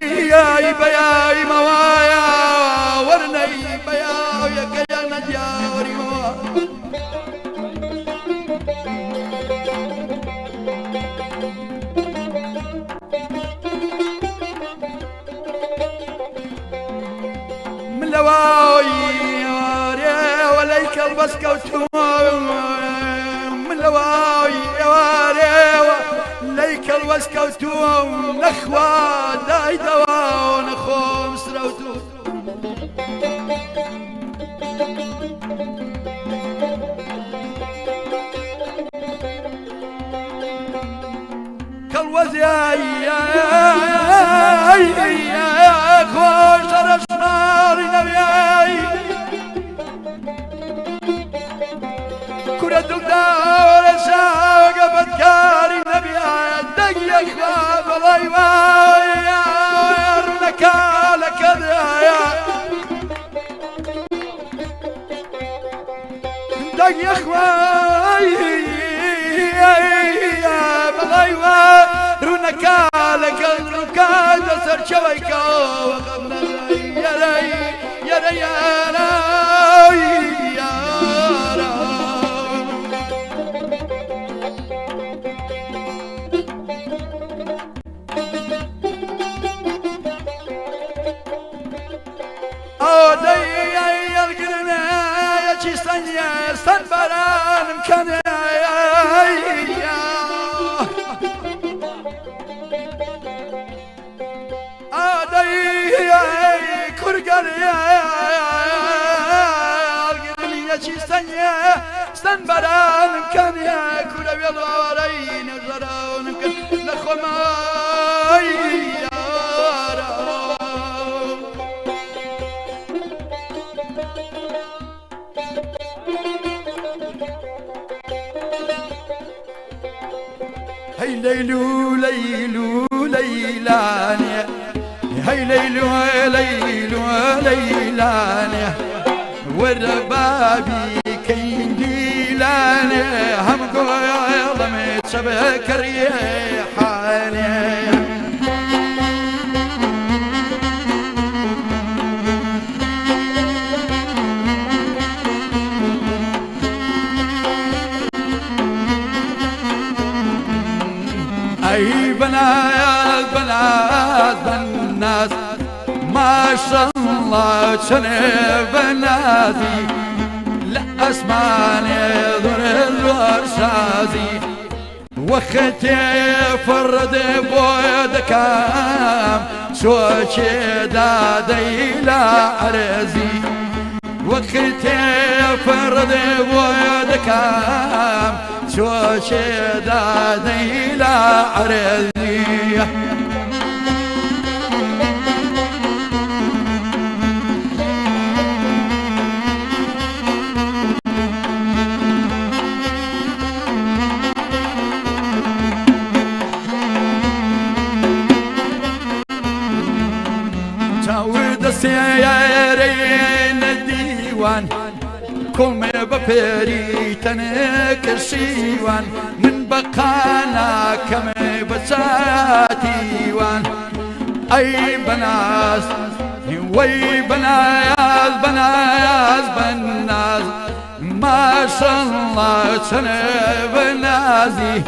بياي موايا ورني بياي يا نجاري من لواي وليك البسكوتوم من لواي ليك الوسكوتوم نخوة داي دوا ونخوم سروتو كالوزي خوش رشماري نبياي كرة دكتور شاق بدكاري نبياي دقيق باب ضيوايا رنكالك ذايا دقيق بضيوا رنكالك الركاد سر شويكا وغمنا يا ري يا ري يا ري چی سەنیە ستەن بەرانم کەنیە کورە وێڵوارەی نەژەرەونم کرد لە خۆمای یارە هەی لەیلو لەیلو لەیلانێ هەی لەیلو لەیلو لەیلانێ وەرە بابی کەیندیلانێ هەم گۆڵەمێ چەبە کەڕیێ حالێ أي بنات بنات بنات ما شاء الله شنو بناتي لا أسمعني ذر الورشازي وختي فرد بويدكام شو دادي لا عرزي وختي فرد بويدكام شو دادي لا عرزي تعود السيارين الديوان كل ما بفري تنك الشيوان من بقانا كم بساتيوان أي بناس وي بناياز بناياز بناس ما شاء الله سنة بنازي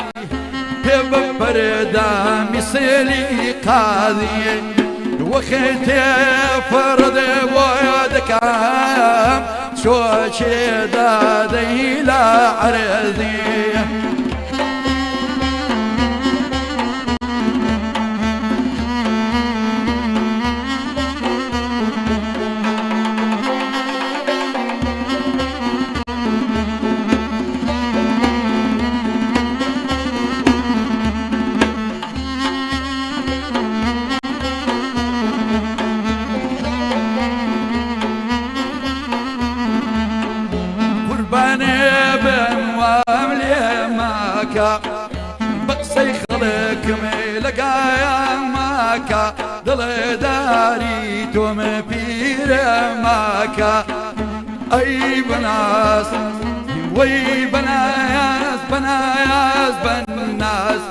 بفردا مثلي قاضي وختي فرد بويدكام شو دادي لا عرضي بقصي خلق ملقايا ماكا دل داري توم بير ماكا أي بناس وي بناياس بناياس بناس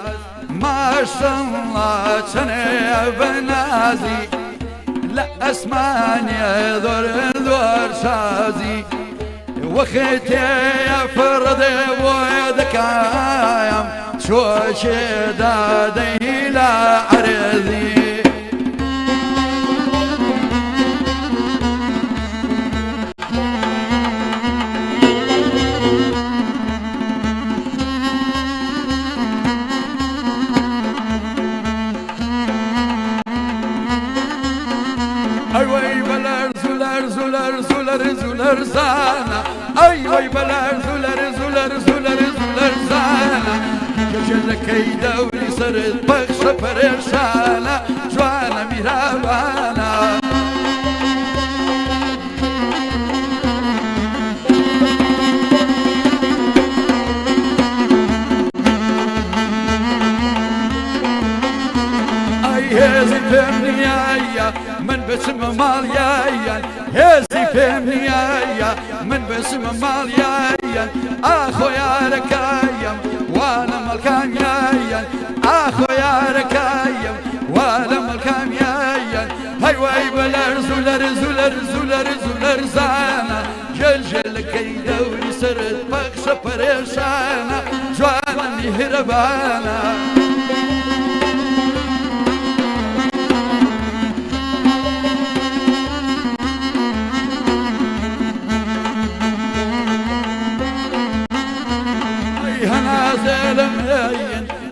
ما شاء الله شنو بنازي لا أسمعني ذور ذور شازي وختي فرد بويدكايم شو دادي لا عرضي أيوة بلر زلر زلر زلر زلر زانا أيوة بلر زلر زلر زلر زلر زانا كجلكي دوري صرت بخش برشانا جوانا ميرابانا هزي فهمني يا من باسم مال يا هزي فهمني يا من باسم مال يا اخو يا ركايم وانا ملكام يا اخو يا ركايم وانا ملكام يا هاي واي بلر زلر زلر زلر زلر زانا جل جل كي دوري سرت بخش برشانا جوانا مهربانا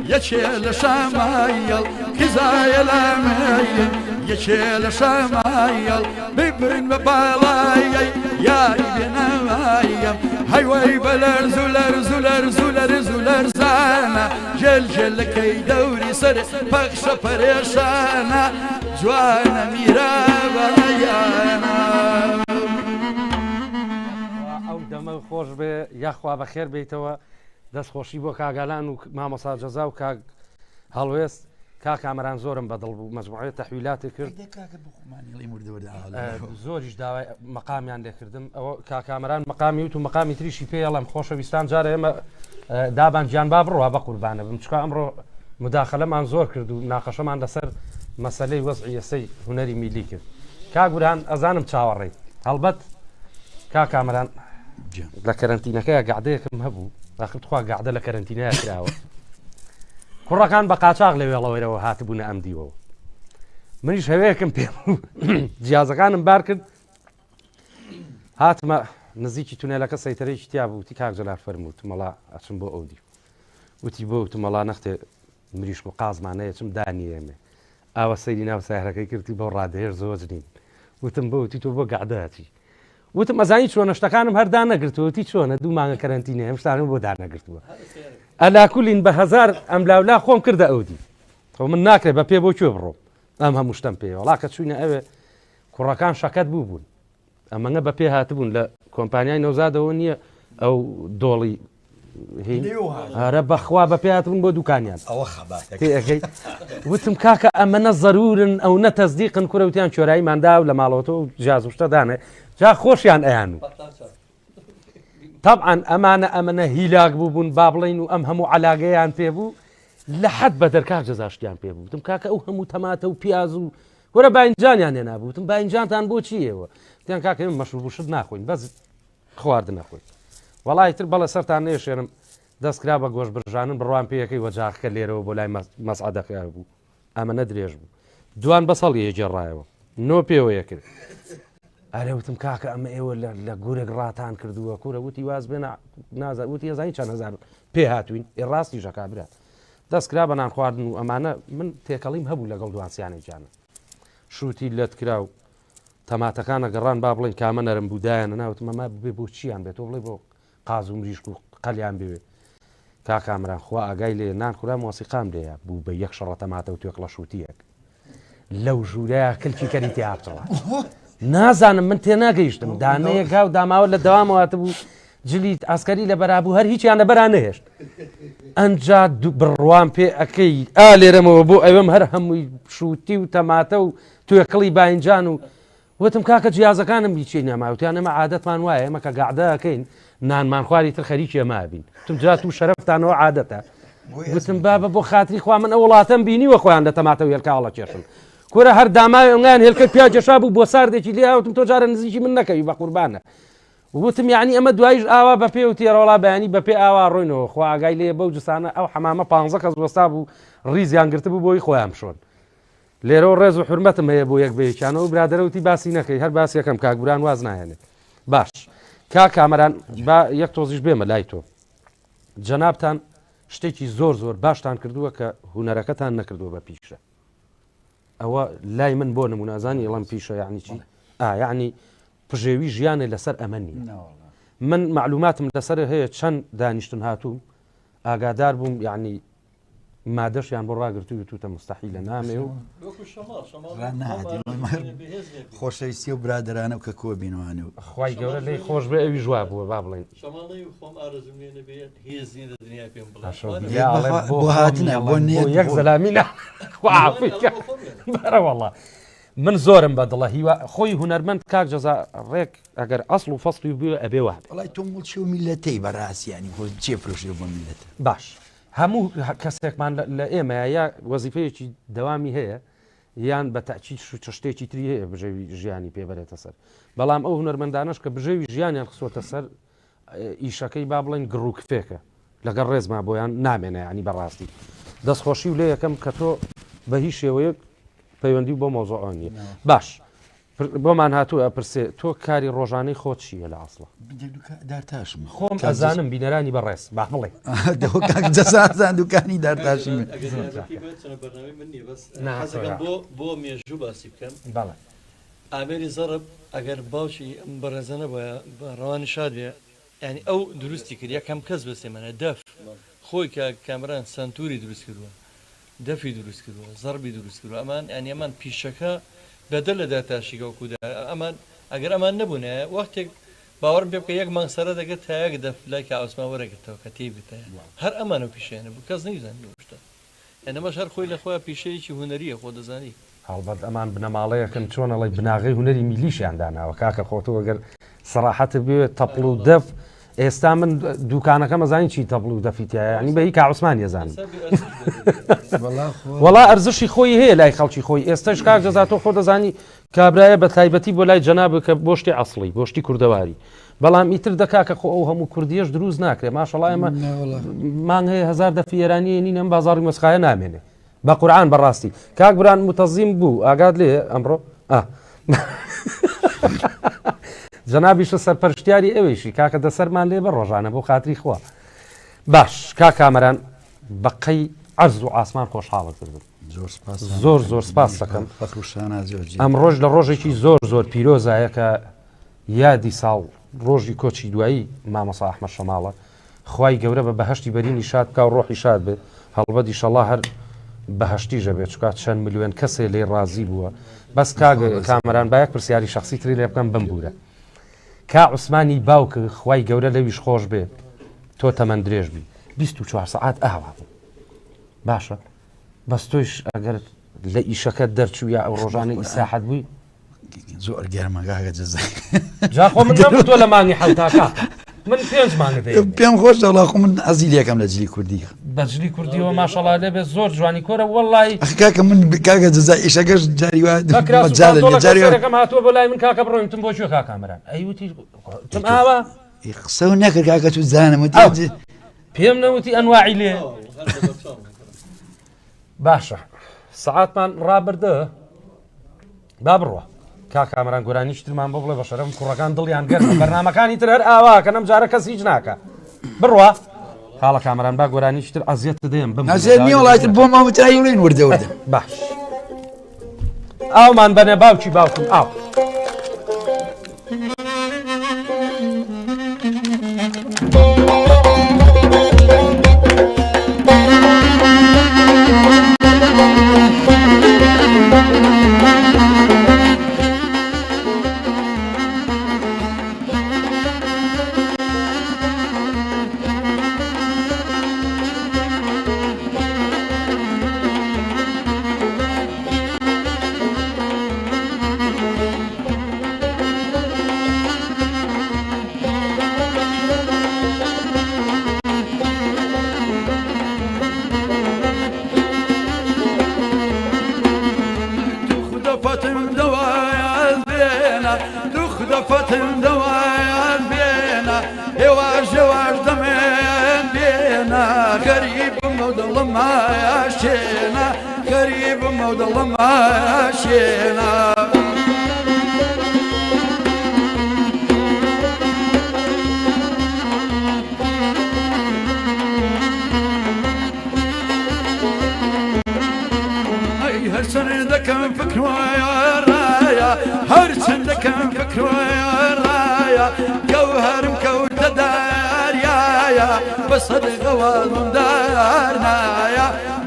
يشيل شمايل كزايل مايل یەکێ لە شەمایەڵ ببرن بە باڵایە یاری بێنەمایەم هەیوای بە لەرز و لەرز و لەرز و لەرز و لەرزانە ژێل ژێلەکەی دەوری سەر پەخشە پەرێشانە جوانە میرابەیانە ئەو دەمە خۆش بێ یاخوا بەخێر بیتەوە دەستخۆشی بۆ کاگالان و مامەسا جەزا و کاگ هەڵوێست کا کامەران زۆرم بەدڵ بوو مەجموعەیە تەحویلاتی کرد زۆریش داوای مەقامیان لێکردم ئەوە کاکامەران مەقامی وت و مەقامی تریشی پێڵم خۆشەویستان جارە ئێمە دابان گیان با بڕوا بە قوربانە بم چکە ئەمڕۆ مداخەلەمان زۆر کرد و ناقەشەمان لەسەر مەسەلەی وەزعی یەسەی هونەری میلی کرد کاگوران ئەزانم چاوەڕێی هەڵبەت کاکامەران لە کەرەنتینەکەی گعدەیەکم هەبوو داخلتخوا گعدە لە کەرەنتینەیە کراوە کوڕەکان بە قاچاق لە وێڵەوەیرەوە هاتبوونە ئەم دیوەوە منیش هەوەیەکم پێ جیازەکانم بار کرد هاتمە نزیکی تونێلەکە سەیتەرەیەکی تیا بوو تی کاک جەلال فەرمووت مەڵا ئەچم بۆ ئەو دی وتی بۆ وتم مەڵا نەختێ مریشک و قازمانەیە چم دانیێمێ ئاوە سەیری ناو سایرەکەی کردی بۆ ڕادهێر زۆج نین وتم بۆ وتی تۆ بۆ گعدەتی وتم ئەزانی چۆنە شتەکانم هەردا نەگرتوەتی چۆنە دوو مانگە کەرەنتینە هەم شتانم بۆ دانەگرتووە ئەلاکولین بە هەزار ئەم لاولا خۆم کردە ئەودی خۆ من ناکرێت بە پێ بۆ کوێ بڕۆم ئەم هەموو شتم پێ وڵاکە چوینە ئەوێ کوڕەکان شەکەت بوو بوون ئەمەنگە بە پێ هاتبوون لە کۆمپانیای نەوزادەوە نییە ئەو دۆڵی هەرە بەخوا بە پێ هاتبوون بۆ دوکانیان ئەوەی وتم کاکە ئەمەنە زەرورن ئەو نە تەزدیقن کوورەوتیان چۆراییماندا و لە ماڵەوە و جاز شتەدانێ جا خۆشیان ئەیان و طبعا ئەمانە هیلاک بوو بوون با بڵین و ئەم هەموو علاگەیان پێبوو لە حەد بە دەرکار جەزاشتیان پێبوو وتم کاکە ئەو هەموو تەماتە و پیاز و وەرە باینجانیان هێنا بوو وتم باینجانتان بۆ چیەوە تیان کاکە مەشروب شت ناخۆین بەس خواردن نەخۆین وەڵای تر بەڵە سەرتان نێشێنم دەستکرا بە گۆشت برژانن بڕوان پێیەکەی وەجاخکە لێرەوە بۆ لای مەسعەدەقیار بوو ئەمەنە درێژ بوو دوان بەسەڵ یەجێڕایەوە نۆ پێوەیە کرد ئەرێ وتم کاکە ئەمە ئێوە لە گورێک ڕاتان کردووە کوورە وتی واز بێن نازار وتی ێزانی چەند هەزار پێ هاتوین ڕاستی ژەکا برات دەستکرا بە نان خواردن و ئەمانە من تێکەڵیم هەبوو لەگەڵ دوانسیانێک جانە شووتی لەت کرا و تەماتەکانە گەڕان با بڵین کامە نەرم بوودایانە ناوتم ئەمە بێ بۆ چیان بێت تۆ بڵێ بۆ قاز و مریشک و قەلیان بوێ کاکامران خوا ئاگای لێ نان خورا مۆسیقام لێە بوو بە یەک شەڕە تەماتە و توێک لە شووتیەک لەو ژوورەیە کلکی کەری تێهاتەوە نازانم من تێ ناگەیشتم دانەیە گاو داماوە لە دەوامەوەتە بوو جلیت ئاسکەری لە بەرابوو هەر هیچیان لە بەران نەهێشت ئەنجا بڕوان پێ ئەەکەی لێرەمەوە بۆ ئەوەم هەر هەمووی شووتی و تەماتە و توێکڵی باینجان و وتم کاکە جیازەکانم بیچی نەماوتیان ئەمە عادەتمان وایە ئێمە کە گعدەکەین نانمان خواری تر خەریکی ئەمابین وتم جات و شەرەفتانەوە عادەتە وتم بابە بۆ خاتری خوا من ئەو وڵاتەم بینیوە خۆیان لە تەماتە و هێلکاڵە کێشن کورە هەر داماوی ئەنگان هێلکە پیا جەشا بوو بۆ ساردێکی لێ وتم تۆ جارە نزیکی من نەکەوی بە قوربانە وتم یعنی ئەمە دوایش ئاوا بە پێ و تێڕۆڵا بەیانی بە پێ ئاوا ڕۆینەوە خوا ئاگای لێ بەو جسانە ئەو حەمامە 15 کەس وەستا بوو ڕیزیان گرتە بوو بۆی خۆیان بشۆن لێرەوە ڕێز و حرمەتم هەیە بۆ یەک بەیەکیانەوە برادەرەوتی باسی نەکەی هەر باسی یەکەم کاکبوران واز نایەنێت باش کامەران با یەک تۆزیش بێمە لای تۆ جەنابتان شتێکی زۆر باشتان کردووە کە هونەرەکەتان نەکردووە بە پیشە ئەوە لای من بۆ نمونازانی ئەڵم پیشە یعنی چی یعنی پژێوی ژیانێ لەسەر ئەمە نیە من معلوماتم لەسەر هەیە چەند دانیشتن هاتووم ئاگادار بووم یعنی مادەشیان بۆ ڕاگرتووی توتە مستحیلە نامێ و خۆشەویستی و برادرانە و کە کۆ بینوانێ و خی گەورە لی خۆش بێ ئەوی جواب بووە با بڵێن بۆ هاتنە بۆ یەک زەلامینە بەرەوەڵە من زۆرم بە دڵە هیوا خۆی هونەرمەند کاک جەزا ڕێک ئەگەر ئەسڵ و فەسڵی بووە ئەبێ وات وڵای تۆ مڵچی و میلەتەی بەڕاستیانی بۆ جێفرۆشی بۆ میلەت باش هەموو کەسێکمان لە ئێمە یا وەزیفەیەکی دەوامی هەیە یان بە تاچی شتێکی تری هەیە بژێوی ژیانی پێبەرێتە سەر بەڵام ئەو هونەرمەندانش کە بژێوی ژیانیان خسۆتە سەر ئیشەکەی با بڵێن گڕووکفێکە لەگەڵ ڕێزما بۆیان نامێنە ینی بەڕاستی دەستخۆشی و لێ یەکەم کە تۆ بە هیچ شێوەیەک پەیوەندی بۆ مۆزۆعانیە باش بۆمان هاتووە ئەپرسێ تۆ کاری ڕۆژانەی خۆت چییە لە ئاسڵە دارتاشم خۆم ئەزانم بینەرانی بەڕێز با بڵێ جەسازان دوکانی دارتاشی من بۆ مێژوو باسی بکەم بەڵێ ئامێری زەڕب ئەگەر باوکی بەڕێزانە بە ڕەوانی شاد بێ ینی ئەو دروستی کرد یەکەم کەس بەسێمەە دەف خۆی کە کامران سنتوری دروست کردووە دەفی دروست کردووە زەربی دروست کردووە ئەمان ئەنی ئەمان پیشەکە بەدە لە داتاشیگە و کودا ئەمان ئەگەر ئەمان نەبوونە وەختێک باوەڕم پێ بکە یەک مانگسەرە دەگەت تا یەک دەف لای کە ئاسمان وەرەگرتەوە کە تێی بتایە هەر ئەمانە پیشێنە بوو کەس نەیزانانی شتە ئەنەمەش هەر خۆی لە خۆیان پیشەیەکی هوەریە خۆ دەزانی هەڵبەت ئەمان بنەماڵەیەکەن چۆنەڵی بناغی هوەری میلیشیان داناوە کاکە خۆتۆ ئەگەر سەراحەتە بێت تەپڵ و دەف ئێستا من دوکانەکە مەزانی چی تەبڵ و دەفیتیایە ینی بە هی کاعوسمان ێزانم وەڵا ئەرزشی خۆی هەیە لای خەڵکی خۆی ئێستش کاک جەزاتۆ خۆ دەزانی کابرایە بە تایبەتی بۆ لای جەناب کە بۆ شتی عەسڵی بۆ شتی کوردەواری بەڵام ئیتر دەکاکە خۆ ئەو هەموو کوردیەش دروست ناکرێ ماشەڵڵا ئێمە مانگ هەیە هەزار دەفی ئێرانی نین ئەم بازاڕی مەسخایە نامێنێ بە قورعان بەڕاستی کاک بران متەزیم بوو ئاگات لێ ئەمڕۆ جەنابیشە سەرپەرشتیاری ئەوێشی کاکە دەسەرمان لێ بە ڕۆژانە بۆ خاتری خوا باش کاک کامەران بەقەی عەرز و ئاسمان خۆشحاڵت کردن زۆر سپاس دەکەم ئەم ڕۆژ لە ڕۆژێکی زۆر پیرۆزایە کە یادی ساڵ ڕۆژی کۆچی دوایی مامەسا ئەحمەد شەماڵە خوای گەورە بە بەهەشتی بەرینی شاد بکە و ڕۆحی شاد بێت هەڵبەت ئیشەڵڵا هەر بەهەشتیژە بێت چکات چەند ملیۆن کەسێ لێ ڕازی بووە بەس کامەران با یەک پرسیاری شخصی تری لێ بکەم بمبورە کا عوسمانی باوکە خوای گەورە لەویش خۆش بێ تۆ تەمەند درێژ بی 24 ساعت ئاوا بوو باشە بەس تۆش ئەگەر لە ئیشەکە دەرچوو یا ئەو ڕۆژانە ئیساحەت بووی زۆر گەرمەگاگە جەزای جاخۆ من نەبوو تۆ لە مانگی حەوتاکە من 5 مانگە دەیە پێم خۆش دەوڵاخۆ من ئەزیل یەکەم لە جلی کوردی بەجلی کوردیەوە ماشەڵا لێبێت زۆر جوانی کۆرە وەڵی کاکە من کاکە جەزای ئیشەکەش جاریوەکەم هاتووە بۆ لای من کاکە بڕۆینتم بۆ کوێ کاکامەران ئەیوتی تم ئاوا قسە و نەکرد کاکە تو زانم پێم نەوتی ئەنواعی لێ باشە سەعاتمان ڕابردە با بڕوە کاکامەران گۆرانی شترمان بۆ بڵێ بە شەرەم کوڕەکان دڵیان گەرمە بەرنامەکانی تر هەر ئاوا کە نەم جارە کەس هیچ ناکە بڕوە خاڵە کامەران با گۆرانی شتر ئەزیەت دێم ئەزیەت نییە وڵاتر بۆ ماوەتایی وڵێن وردەوردە باش ئاومان بەنێ باوکی باوکم ئاو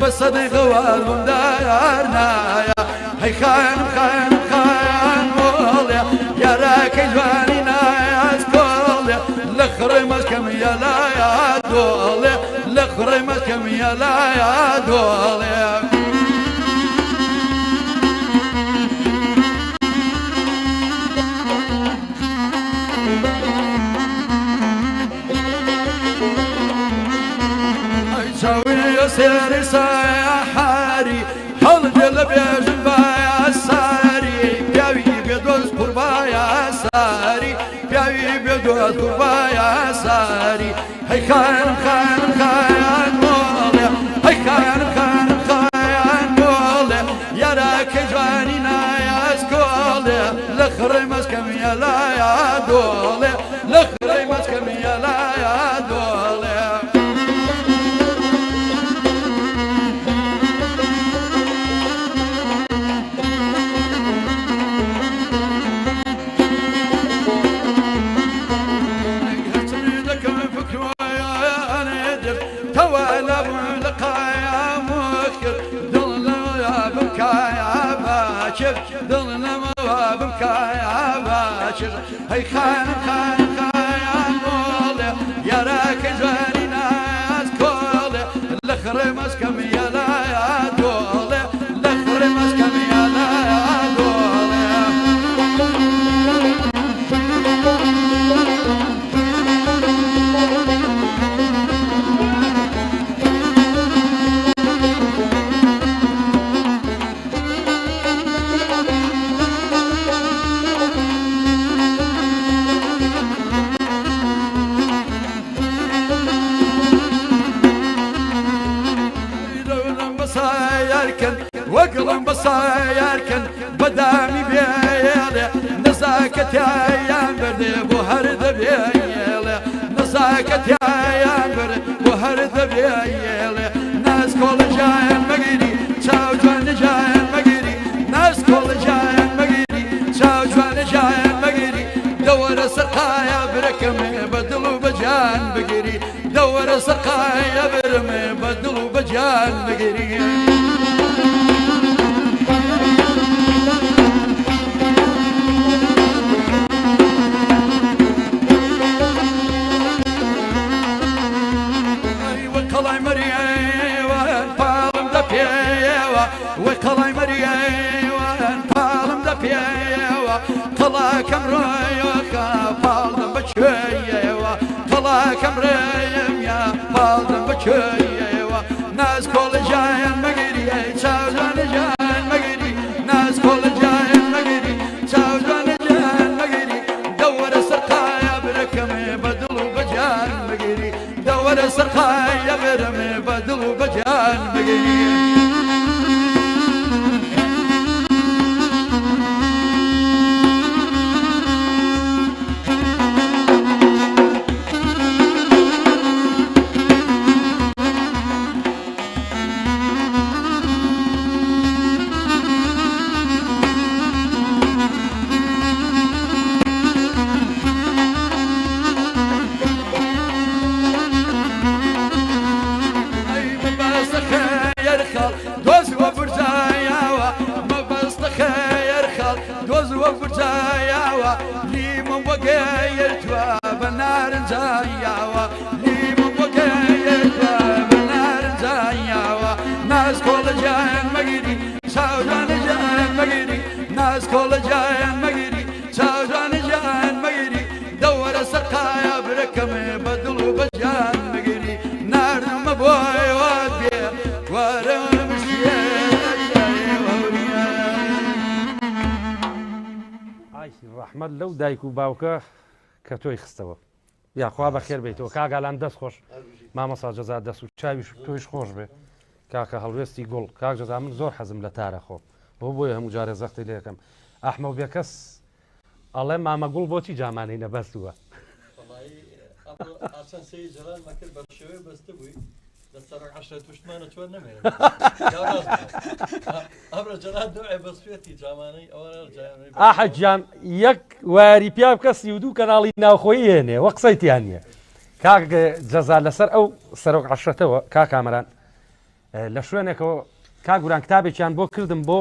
بصدق والمدار نايا هي خان موليا يا راك جواني نايا سكوليا لخري مسكم يا لا يا دوليا لخري مسكم يا لا يا دوليا سيري ساحاري حل جلب يا جنبايا ساري بياوي بيدوز قربايا ساري بياوي بيدوز قربايا ساري هي خان مولي هي خان مولي يا راك جواني نايا سكولي خان خان مولي يا راك جواني ناس كولي لخري مسكم يا لا يا دولي لخري مسكم يا لا يا دولي وقلم بصايركن بدامي بيالي نزاكت يا ايام بردي بوهرد بيالي نزاكت يا ايام بردي بوهرد بيالي ناس كل جاين مقيري شاو جوان جاين مقيري ناس كل جاين مقيري شاو جوان جاين مقيري دور سقايا بركمي بدلو بجان بقيري دور سقايا برمي بدلو بجان بقيري وقلاي مريوان بالم دبيوا وقلاي مريوان بالم دبيوا قلا كمريوكا بالم بچيوا قلا كمريم يا بالم بچيوا ناس كل جاين مغيري شاوزان جاين مغيري ناس كل جاين مغيري شاوزان جاين مغيري دور سقايا بركمي بدلو بجان مغيري دور سقايا برمي بدلو بجان مغيري ناس كل جاين مغيري شاوجان جاين مغيري ناس كل جاين مغيري شاوجان جاين مغيري دور سقايا بركمي بدلو بجان مغيري نار مبوي وابي ورم عايشي الرحمن لو دايكو باوكا كتوي خستوا يا خوا بخير بيتو كاغالان دس خوش ما مصا جزا دسو چاويش تويش خوش به کاکە هەڵوێستی گوڵ کاک جەزا من زۆر حەزم لە تارە خۆ بۆ بۆیە هەموو جارێ زەختی لێکەم ئەحمە و بێکەس ئەڵێ مامە گوڵ بۆچی جامانەی نەبەستووە ئاحەجیان یەک واری پیا بکە 32 کەناڵی ناوخۆیی هێنێ وە قسەیتیان نییە کاک جەزا لەسەر ئەو سەرۆک عەشرەتەوە کاک کامەران لە شوێنێکەوە کاگوران کتابێکیان بۆ کردم بۆ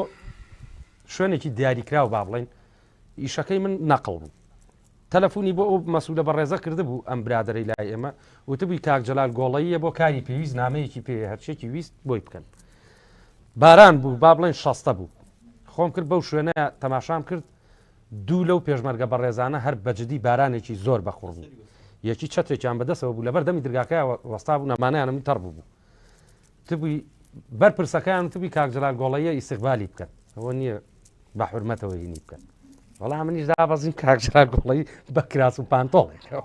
شوێنێکی دیاریکراوە با بڵێن ئیشەکەی من نەقڵ بوو تەلەفۆنی بۆ ئەو مەسوولە بەڕێزە کردبوو ئەم برادەرەی لای ئێمە وتبووی کاک جەلال گۆڵەییە بۆ کاری پێویست نامەیەکی پێ هەرچێکی ویست بۆی بکەن باران بوو با بڵێن شەستە بوو خۆم کرد بەو شوێنەیە تەماشام کرد دوو لەو پێشمەرگە بەڕێزانە هەر بەجددی بارانێکی زۆر بەخوڕ بوو یەکی چەتێکیان بەدەستەوە بوو لەبەر دەمی درگاکەیە وەستا بوو نەمانەیانم تەڕ بوو تبووی بەر پرسەکەیان تبووی کاک جەلال گۆڵەیە ئیستیقبالی بکەن ئەوە نییە بە حورمەتەوە هینی بکەن وەڵام منیش دابەزیم کاک جەلال گۆڵەی بە کراس و پانتۆڵێکەوە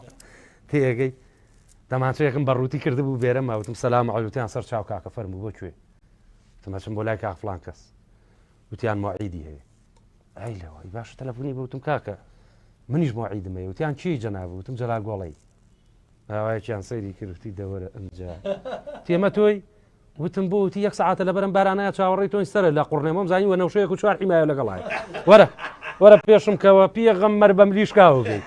تێگەی دەمانچەیەکم بەڕووتی کردبوو بێرە ماوتم سەلام عەلیکوم سەر چاو کاکە فەرموو بۆ کوێ تمەچم بۆ لای کاک فڵان کەس وتیان موعیدی هەیە ئەی لەوەی باش تەلەفۆنی بوتم کاکە منیش موعیدم هەیە وتیان چی جەناب وتم جەلال گۆڵەی ئاوایەکیان سەیری کردوتی دەوەرە ئەمجا تێمە تۆی وتم بۆ وتی یەک سەعاتە لەبەرم بارانەیە چاوەڕێی تۆی سەرە لە قوڕنێمەم زانی وە نەوشەیەک و چوار حیمایە لەگەڵایە وەرە پێشم کەوە پێغەمبەر بەم لیشکاوە بێت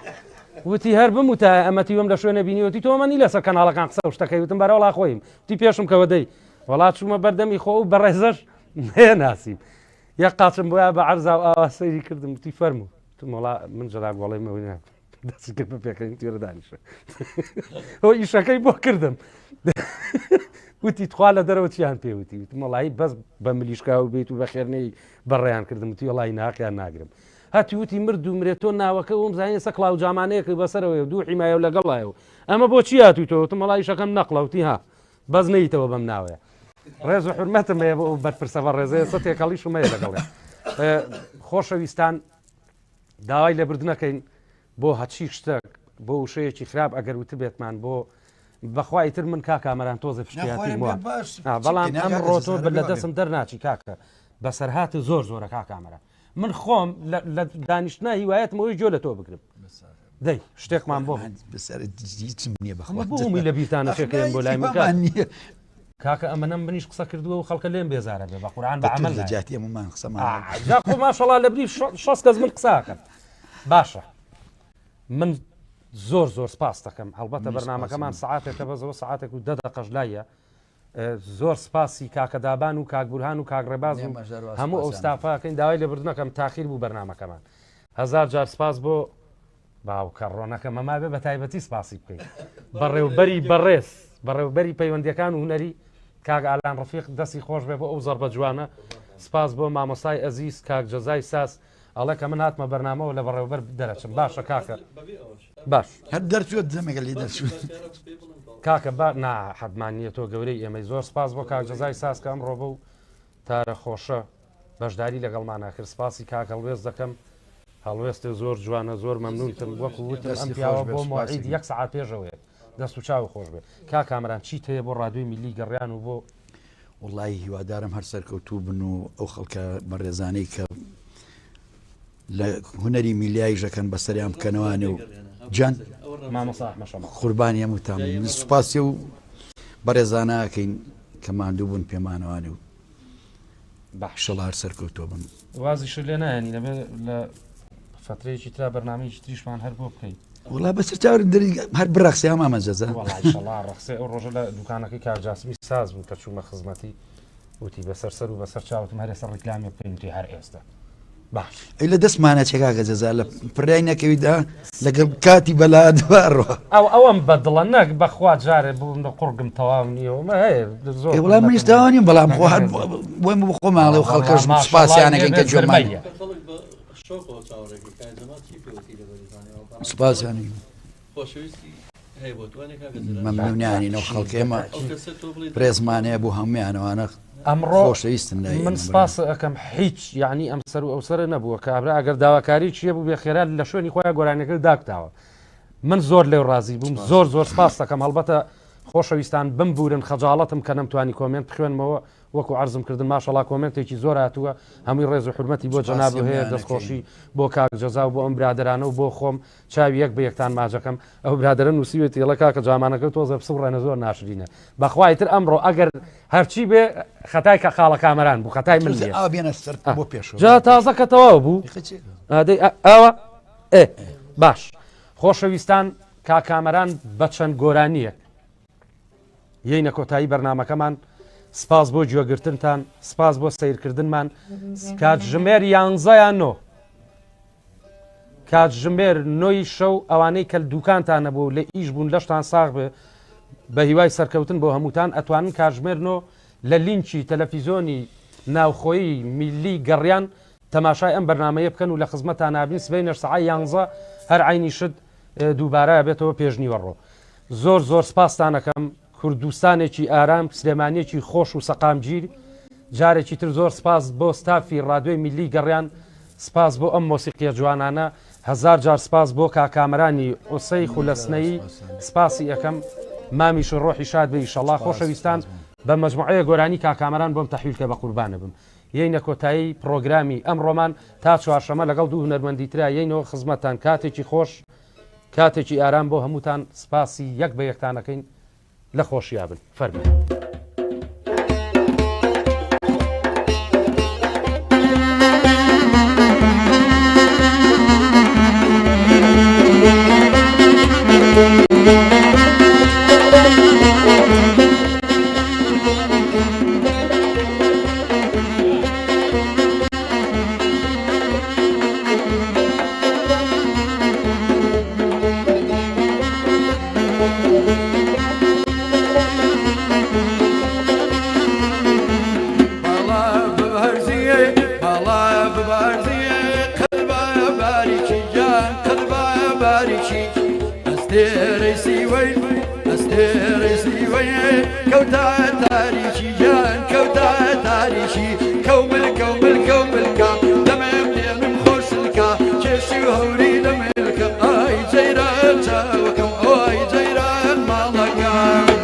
وتی هەر بموتە ئەمەتی وەم لە شوێنە بینیوەتی تۆمەنی لەسەر کەناڵەکان قسە شتەکەی وتم بەرەوەڵا خۆیم وتی پێشم کەوە دەی وڵات چوومە بەردەمی خۆ و بەڕێزەش ناسیب یەک قاچم بۆیە بە عەرزا و ئاوا سەیری کردم وتی فەرموو وڵا من جەلال گۆڵەی دەستی کرد بە پێکەنی توێرە دانیشە ئەو ئیشەکەی بۆ کردم وتی تخوا لە دەرەوە چیان پێوتی وتی مەڵایی بەس بە ملیشکا و بێت و بە خێرنەی بەڕێیان کردم وتی وەڵی ناقیان ناگرم هاتی وتی مرد و مرێت تۆ ناوەکە وم زانانی سە کڵاو جامانەیەکی بەسەرەوەی دوو حیمایە و لەگەڵایەوە ئەمە بۆچی هاتوویتەوە مەڵی شەکەم نەقڵەوتی ها بەس نەیتەوە بەم ناوەیە ڕێز و حرمەتم هەیە بۆ بەرپرسە بە ڕێزەیە سە تێکەڵیش ومەیە لەگەڵێ خۆشەویستان داوای لێبردنەکەین بۆ هەچی شتێک بۆ وشەیەکی خراپ ئەگەر وتە بێتمان بۆ بەخوای تر من کاکامەران تۆزە پشتیاتی وە بەڵام ئەم ڕۆتۆ لە دەستم دەرناچی کاکە بەسەرهاتە زۆر زۆرە کاکامەرە من خۆم لە دانیشتنا هیوایەتمەوەی جۆ لە تۆ بگرم دەی شتێکمان بۆ بۆمی لە بیرتانەشەکەم بۆ لای مکان کاکە ئەمە نەم بنیش قسە کردووە و خەڵکە لێم بێزارە بێ بە قورعان بە عەمەل جاتی هەمومان قسەمان خۆ ماشەڵا لە بری 6 کەس من قساکەم باشە من زۆر سپاس دەکەم هەڵبەتە بەرنامەکەمان سعاتێکە بەزەوە سعاتێک و 10 دقەش لایە زۆر سپاسی کاکەدابان و کاکبورهان و کاگڕێباز و هەموو ئەو ستافاکەین داوای لێبردنەکەم تاخیر بوو بەرنامەکەمان هەزار جار سپاس بۆ باوکە ڕۆنەکە مەما بێ بە تایبەتی سپاسی بکەین بەڕێوبەری بەڕێز بەڕێوبەری پەیوەندیەکان و هونەری کاک ئالان ڕەفیق دەستی خۆش بێ بۆ ئەو زەربە جوانە سپاس بۆ مامۆستای ئەزیز کاک جەزای ساس ئەڵێ کە من هاتمە بەرنامەوە لە بەڕێوبەر دەرەچم باشە کاکە باش هەر دەرچوت دەمێکە لی دەرچوت کاکە با حەدمانیە تۆ گەورەی ئێمەی زۆر سپاس بۆ کاک جەزای ساس کە ئەمڕۆ بە و تارە خۆشە بەشداری لەگەڵمانە کرد سپاسی کاک هەڵوێز دەکەم هەڵوێستە زۆر جوانە زۆر مەمنونتم وەکو وتم ئەم پیاوە بۆ مواعید 1 ساعت پێشەوەیە دەست و چاو خۆش بێت کاکامەران چیت هەیە بۆ ڕادیۆی میلی گەڕیان و بۆ وڵی هیوادارم هەر سەرکەوتوو بن و ئەو خەڵکە بەڕێزانەی کە لە هونەری میلیایی ژەکەن بەسەریان بکەنەوانێ و جان قوربانی هەمووتان سوپاسی و بەڕێزانەکەین کە ماندوو بوون پێمانەوانێ و بەحشەڵ هەر سەرکەوتۆ بن وازیش لێ نایانی لەبێ لە فترەیەکی ترا بەرنامەیەکی تریشمان هەر بۆ بکەیت وڵا بەسەر چاور هەر بڕەخسی هەمامە جەزە ڕخسێ ئەو ڕۆژە لە دوکانەکەی کارجاسمی ساز بوو کە چوومە خزمەتی وتی بەسەر و بەسەر چاوتم هەرێ سەر ڕیکلامی بکەین تی هەر ئێستا باش ئەی لە دەستمانە چێکاکە جەزا لە پڕای نەکەویدا لەگەڵ کاتی بەلا دوارڕەوە ئەوەم بەدڵە نەک بەخوا جارێ بوو لە قوڕگم تەواو نییەوە هەیە زۆر وڵام منیشتاوانیم بەڵام خۆ وەم بخۆ ماڵێ و خەڵکەش سوپاسیانەکەین کە جۆمانە سوپاسیانی مەمنونیانینەوە خەڵکێمە پرێزمانەیە بوو هەمویانەوانە ئەمڕۆ خۆشەویستن من سپاس ئەەکەم هیچ یعنی ئەم سەر و ئەو سەر نەبووە کە ئابرا ئەگەر داواکاری چیە بوو بێ خێرا لە شوێنی خۆیان گۆرانەکە داکتاوە من زۆر لێو ڕازی بووم زۆر سپاس دەکەم هەڵبەتە خۆشەویستان بمبورن خەجاڵەتم کە نەمتوانی کۆمنت بخوێنمەوە وەکو عرضم کردن ماشەڵا کۆمنتێکی زۆر هاتووە هەمووی ڕێز و حرمەتی بۆ جەناب هەیە دەستخۆشی بۆ کاک جەزا و بۆ ئەم برادرانە و بۆ خۆم چاوی یەک بە یەکتان ماجەکەم ئەو برادرە نووسیوێتی ئێڵە کاکە جامانەکە تۆزە پس ڕێنە زۆر ناشرینە بەخوای تر ئەمڕۆ ئەگەر هەرچی بێ خەتای کە خاڵە کامەران بوو خەتای من بۆ پێش جا تازە کە تەواو بوو ئەوە باش خۆشەویستان کاکامەران بە چەند گۆرانیە یەینە کۆتایی بەرنامەکەمان سپاس بۆ گوێگرتنتان سپاس بۆ سیرکردنمان کاتژمێر 11 کاتژمێر 9 شەو ئەوانەی کە دوکانتانە بوو لە ئیش بوون لەشتان ساغ بێ بە هیوای سەرکەوتن بۆ هەمووتان ئەتوانن کاتژمێر 9 لە لینکی تەلەڤیزۆنی ناوخۆیی میلی گەڕیان تەماشای ئەم بەرنامەیە بکەن و لە خزمەتان نابین سبەی سەعای 11 هەر عینی شت دووبارە بێتەوە پێشنیوەڕۆ زۆر سپاستانەکەم کوردستانێکی ئارام سلێمانێکی خۆش و سەقامگیر جارێکی تر زۆر سپاس بۆ ستافی ڕادیۆی میلی گەڕیان سپاس بۆ ئەم مۆسیقیە جوانانە هەزار جار سپاس بۆ کاکامەرانی ئۆسەی خولەسنەیی سپاسی یەکەم مامیش ڕۆحی شاد بێ ئیشەڵڵا خۆشەویستان بە مەجموعەیە گۆرانی کاکامەران بۆم تەحویلکە بە قوربانە بم یەینە کۆتایی پرۆگرامی ئەم ڕۆمان تا چوارشەمە لەگەڵ دوو هونەرمەندی ترا یەینەوە خزمەتان کاتێکی خۆش کاتێکی ئارام بۆ هەمووتان سپاسی یەک بە یەکتانەکەین لە خۆشیابن فەرمی ئەستێرەی سیوەی ئەستێرەی سیوەی کەوتە تاریکی جان کەوتە تاریکی کەومل کەومل کەوملکە دەمێم لێنم خۆشلکە کێشی و هەوری دەمێلکە ئای جەیران چاوەکەم ئای جەیران ماڵەکەم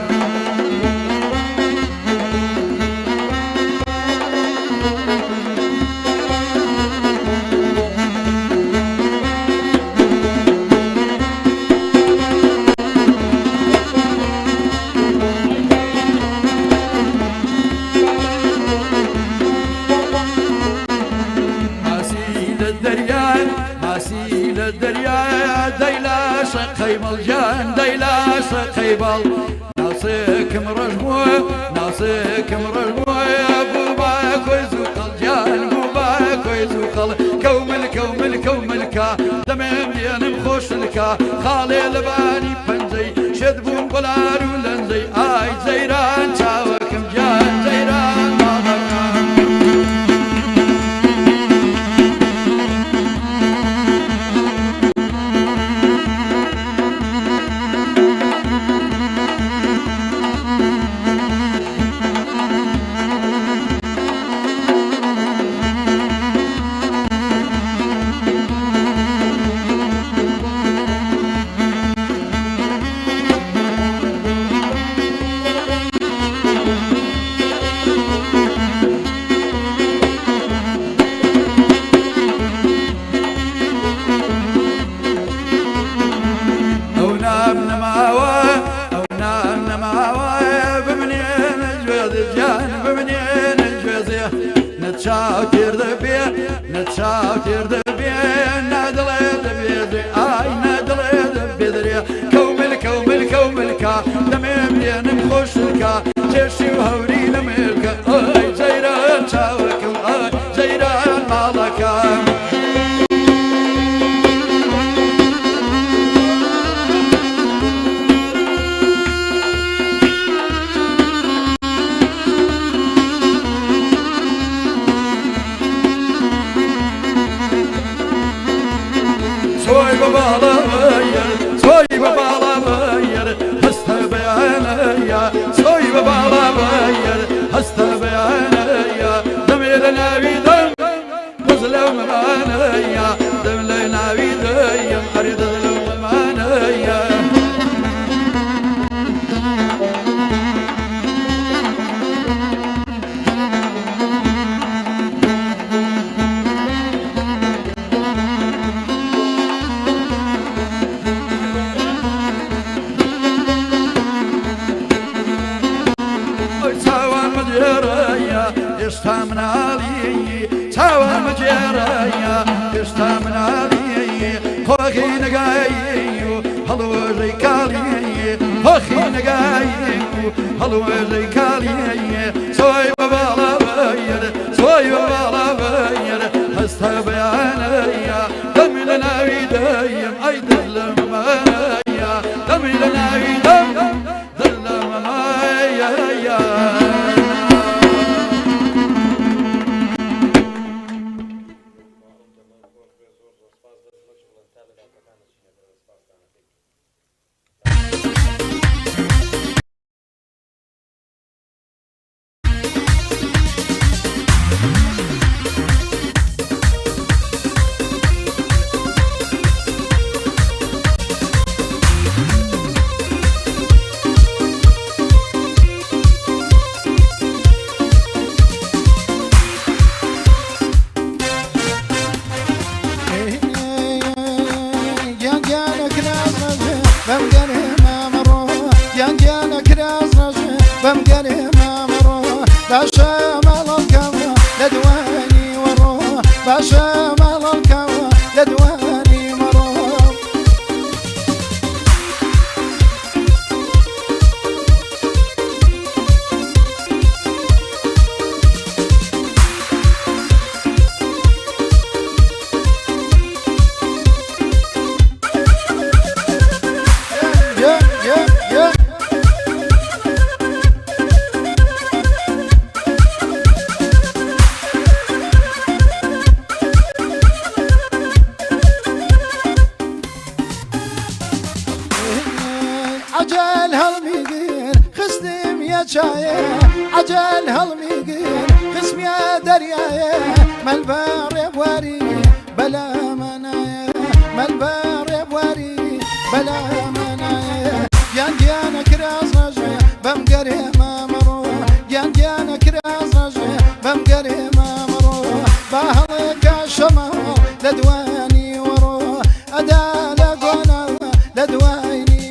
قەیمەڵجان دەیلاش قەیبەڵ ناسێکم ڕژمووە ناسێکم ڕژمووە بوو بە کۆی زووقەڵجان بوو بە کۆی زووقەڵ کەومل کەومل کەوملکە دەمێم لێنم خۆشلکە خاڵێ لەبانی پەنجەی شێت بووم بڵار و لەنجەی ئای جەیران چاوەکەم جان جەیران ماڵەکەم نەچاوتێر دەبێ نەچاوتێر دەبێ نادڵێ دەبێ ئای نادڵێ دەبێدرێ کەومل کەومل کەوملکە دەمێم لێنم خۆشلکە کێشی و هەوری لەمێلکە ئای جەیران چاوەکەم ئای جەیران ماڵەکەم هەستە بەیانەیە دەمێ لە ناوی دەم دەز لەو مەمانەیە دەم لە ناوی دەیم هەری دەز لەو مەمانەیە ئێستا مناڵی چاوان مەجێڕایە ئێستا مناڵی خۆخی نەگایی و هەڵوەژەی کاڵی خۆخی نەگایی و هەڵوەژەی کاڵی سۆی بە باڵا بەیر سۆی بە باڵا بەیر هەستا بەیانەیە دەمی لە ناوی دەیم ئەی دەر لە مەمانەیە دەمی لە ناوی دەم دەر لە مەمایەیە عجل هالميقين خستم يا شايه عجل هالميقين خسم يا دريايه مالبار بواري بلا منايه مالبار بواري بلا منايه جان جانا كراس رجع بمقري ما مرو جان جانا كراس رجع بمقري ما مرو بهلك الشمال لدواني ورو أدا لقونا لدواني